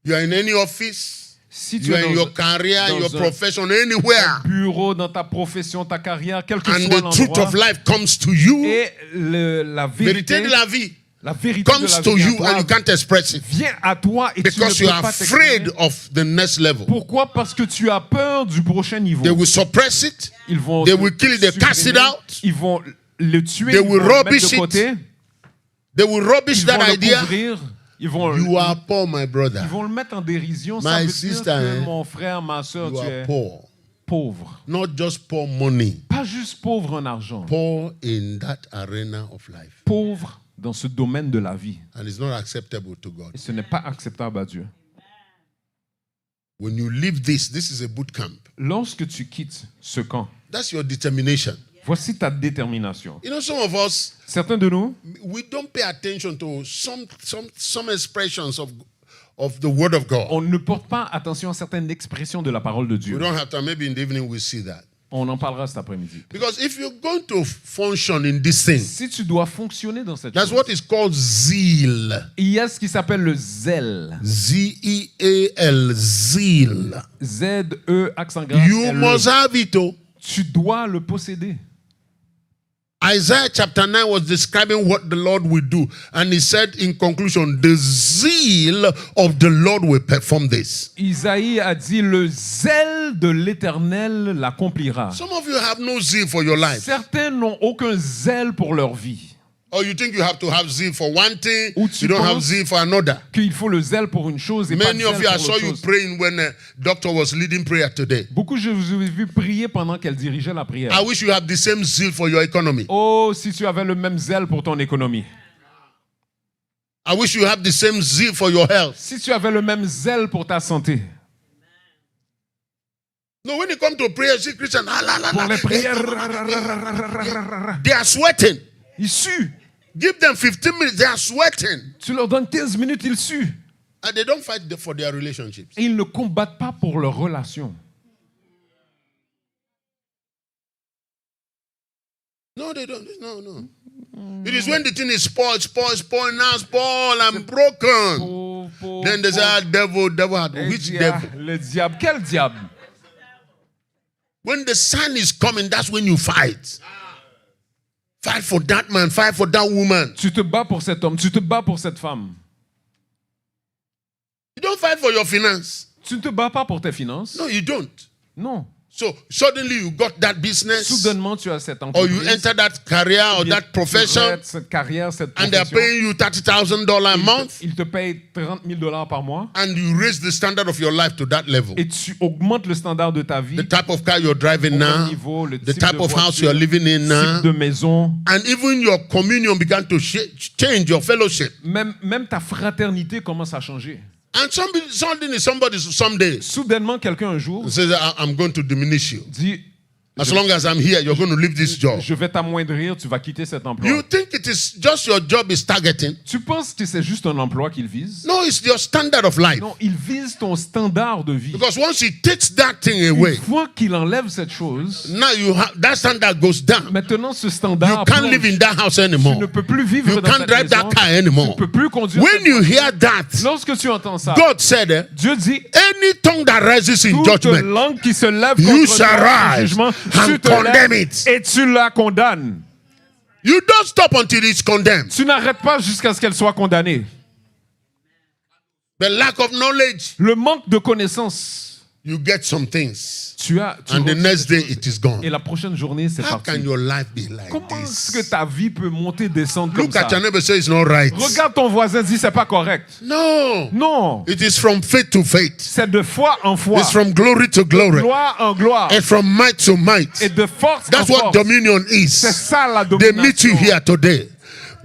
You are in any office, Si tu you es are in dans, your career, dans your un profession, anywhere, bureau, dans ta profession, ta carrière, quel que and soit the truth l'endroit, of life comes to you, et la vérité vérité, de la vie la vérité de comes la to vie you, à and you toi can't express it vient à toi et tu because ne you peux are pas afraid t'exprimer. of the next level. Pourquoi? Parce que tu as peur du prochain niveau. They will suppress it. Ils vont They te will kill it, they cast it supprimer. out. Ils vont le tuer, They ils will vont le mettre rubbish de it. côté, They will rubbish ils vont that le idea. couvrir, ils vont You are poor, my brother. Ils vont le mettre en dérision. Ça My veut sister, dire que hein, mon frère, ma soeur, You tu are es poor. pauvre. Not just poor money, Pas juste pauvre en argent. poor in that arena of life. Pauvre dans ce domaine de la vie. And it's not acceptable to God. Et ce n'est pas acceptable à Dieu. When you leave this is a boot camp. Lorsque tu quittes ce camp, That's your determination. Voici ta détermination. You know, some of us, Certains de nous, we don't pay attention to some expressions of the Word of God. on ne porte pas attention à certaines expressions de la parole de We Dieu. don't have time. Maybe in the evening we'll see that. On en parlera cet après-midi. Because if you're going to function in this thing, Si tu dois fonctionner dans cette that's chose, what is called zeal. il y a ce qui s'appelle le zèle. Z-E-A-L, zeal. Z-E, accent grave. You L-E. must have it. Oh. Tu dois le posséder. Isaiah chapter 9 was describing what the Lord will do. And he said in conclusion, the zeal of the Lord will perform this. Isaïe a dit, le zèle de l'Éternel l'accomplira. Some of you have no zeal for your life. Certains n'ont aucun zèle pour leur vie. Or you think you have to have zeal for one thing, Ou tu you don't have penses zeal for another. Qu'il faut le zèle pour une chose et pas Many le of zèle you, I pour saw l'autre you chose. praying when a doctor was leading prayer today. Beaucoup, je vous ai vu prier pendant qu'elle dirigeait la prière. I wish you have the same zeal for your economy. Oh, si tu avais le même zèle pour ton économie. I wish you have the same zeal for your health. Si tu avais le même zèle pour ta santé. No, when it comes to prayer, see Christian, Pour les prières, they are sweating. ils suent. Give them 15 minutes, they are sweating. Tu leur donnes 15 minutes, ils suent. And they don't fight for their relationships. Et ils ne combattent pas pour leur relation. No, they don't. No. It is when the thing is spoiled, now spoiled and broken. Then they say, devil, which devil? Le diable. Quel diable? When the sun is coming, that's when you fight. Fight for that man, fight for that woman. Tu te bats pour cet homme, tu te bats pour cette femme. You don't fight for your finance. Tu ne te bats pas pour tes finances. No, you don't. Non. So suddenly you got that business, Soudainement, tu as cette or entreprise. you enter that career or that profession, Cette carrière, cette and they're profession. paying you $30,000 a month, Ils te payent $30,000 par mois. and you raise the standard of your life to that level. Et tu augmentes le standard de ta vie. The type of car you're driving au même now, niveau, le the type type de of house voiture, you're living in now, type de maison. and even your communion began to change, your fellowship. Même ta fraternité commence à changer. And somebody someday Soudainement, quelqu'un un jour says, I'm going to diminish you. dit, As long as I'm here, you're going to leave this job. je vais t'amoindrir, tu vas quitter cet emploi. You think it is just your job is targeting? Tu penses que c'est juste un emploi qu'il vise? No, it's your standard of life. Non, il vise ton standard de vie. Because once he takes that thing Une away, fois qu'il enlève cette chose, now that standard goes down. maintenant ce standard You can't plonge. live in that house Tu ne anymore. peux plus vivre You dans can't cette drive maison. that car Tu anymore. ne peux plus conduire When cette you voiture. hear that, Lorsque tu entends ça, God said, Dieu dit, any tongue that rises in toute judgment, langue qui se lève you contre shall toi en rise jugement, and tu te condemn lèves it. et tu la condamnes. You don't stop until it's condemned. Tu n'arrêtes pas jusqu'à ce qu'elle soit condamnée. The lack of knowledge, Le manque de connaissance, you get some things. tu And the retires next des day choses. it is gone. Et la prochaine journée, c'est How parti. can your life be like Comment est-ce que this? ta vie peut monter, descendre comme Look ça? at your neighbor, say it's not right. Regarde ton voisin, dis c'est pas correct. No. Non, It is from faith to faith. c'est de foi en foi, It's from glory to glory. gloire en gloire, And from might to might. et de force en That's what force. dominion C'est is. ça la They meet you domination. here today.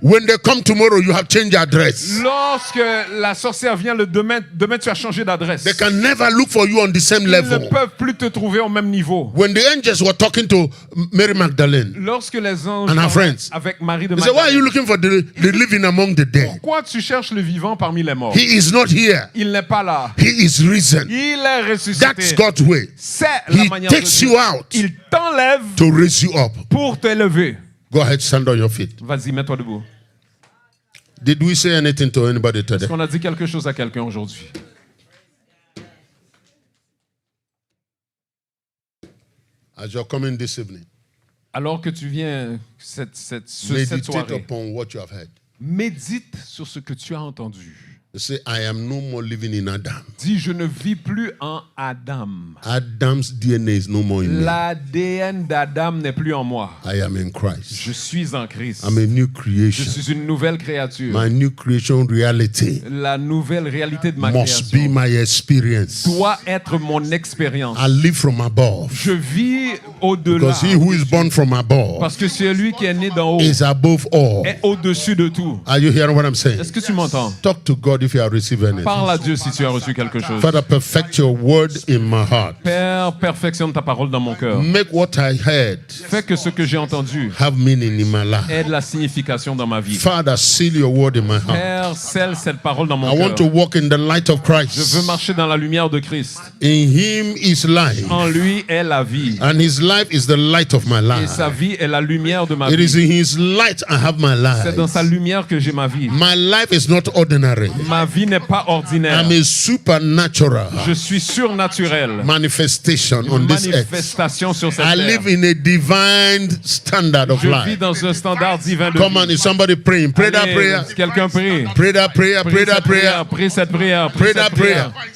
When they come tomorrow, you have changed address. Lorsque la sorcière vient le demain tu as changé d'adresse. They can never look for you on the same Ils ne level. peuvent plus te trouver au même niveau. When the angels were talking to Mary Magdalene, Lorsque les anges And her parlaient friends. avec Marie de they said, why are you Magdalene, looking for the living among the dead? pourquoi tu cherches le vivant parmi les morts? He is not here. Il n'est pas là. He is risen. Il est ressuscité. That's God's way. C'est la He manière de takes Dieu. you out Il t'enlève to raise you up. pour t'élever. Go ahead, stand on your feet. Vas-y, mets-toi debout. Did we say anything to anybody today? Est-ce qu'on a dit quelque chose à quelqu'un aujourd'hui? As you're coming this evening, Alors que tu viens cette meditate soirée, upon what you have heard. médite sur ce que tu as entendu. You say, I am no more living in Adam. Dis, je ne vis plus en Adam. Adam's DNA is no more in me. L'ADN d'Adam n'est plus en moi. I am in Christ. Je suis en Christ. I'm a new Je creation. suis une nouvelle créature. My new creation reality La nouvelle réalité de ma must be création my experience. doit être mon expérience. I live from above. Je vis au-delà. Because he who is born from above Parce que celui qui est né d'en haut is above all. est au-dessus de tout. Are you hearing what I'm saying? Est-ce que tu m'entends? Talk to God if you have received anything. Parle à Dieu si tu as reçu quelque chose. Father, perfect your word in my heart. Père, perfectionne ta parole dans mon cœur. Make what I heard Fais que ce que j'ai entendu have meaning in my life. ait de la signification dans ma vie. Father, seal your word in my heart. Père, scelle cette parole dans mon I want to cœur. walk in the light of Je veux Christ. marcher dans la lumière de Christ. In him is life, En lui est la vie. and his life is the light of my Et life. sa vie est la lumière de ma It is vie. in his light I have my C'est dans sa life. lumière que j'ai ma vie. My life is not ordinary. Ma vie n'est pas ordinaire. I'm a supernatural Je suis surnaturel. manifestation on this earth. Manifestation sur cette I terre. live in a divine standard of Je vis life. dans un standard divin de Come on, vie. is somebody praying? Pray that Allez, prayer. si quelqu'un prie. Pray that prayer. Pray Prie that cette prayer. prière. Prie cette prière. Pray Prie that cette prière. prayer.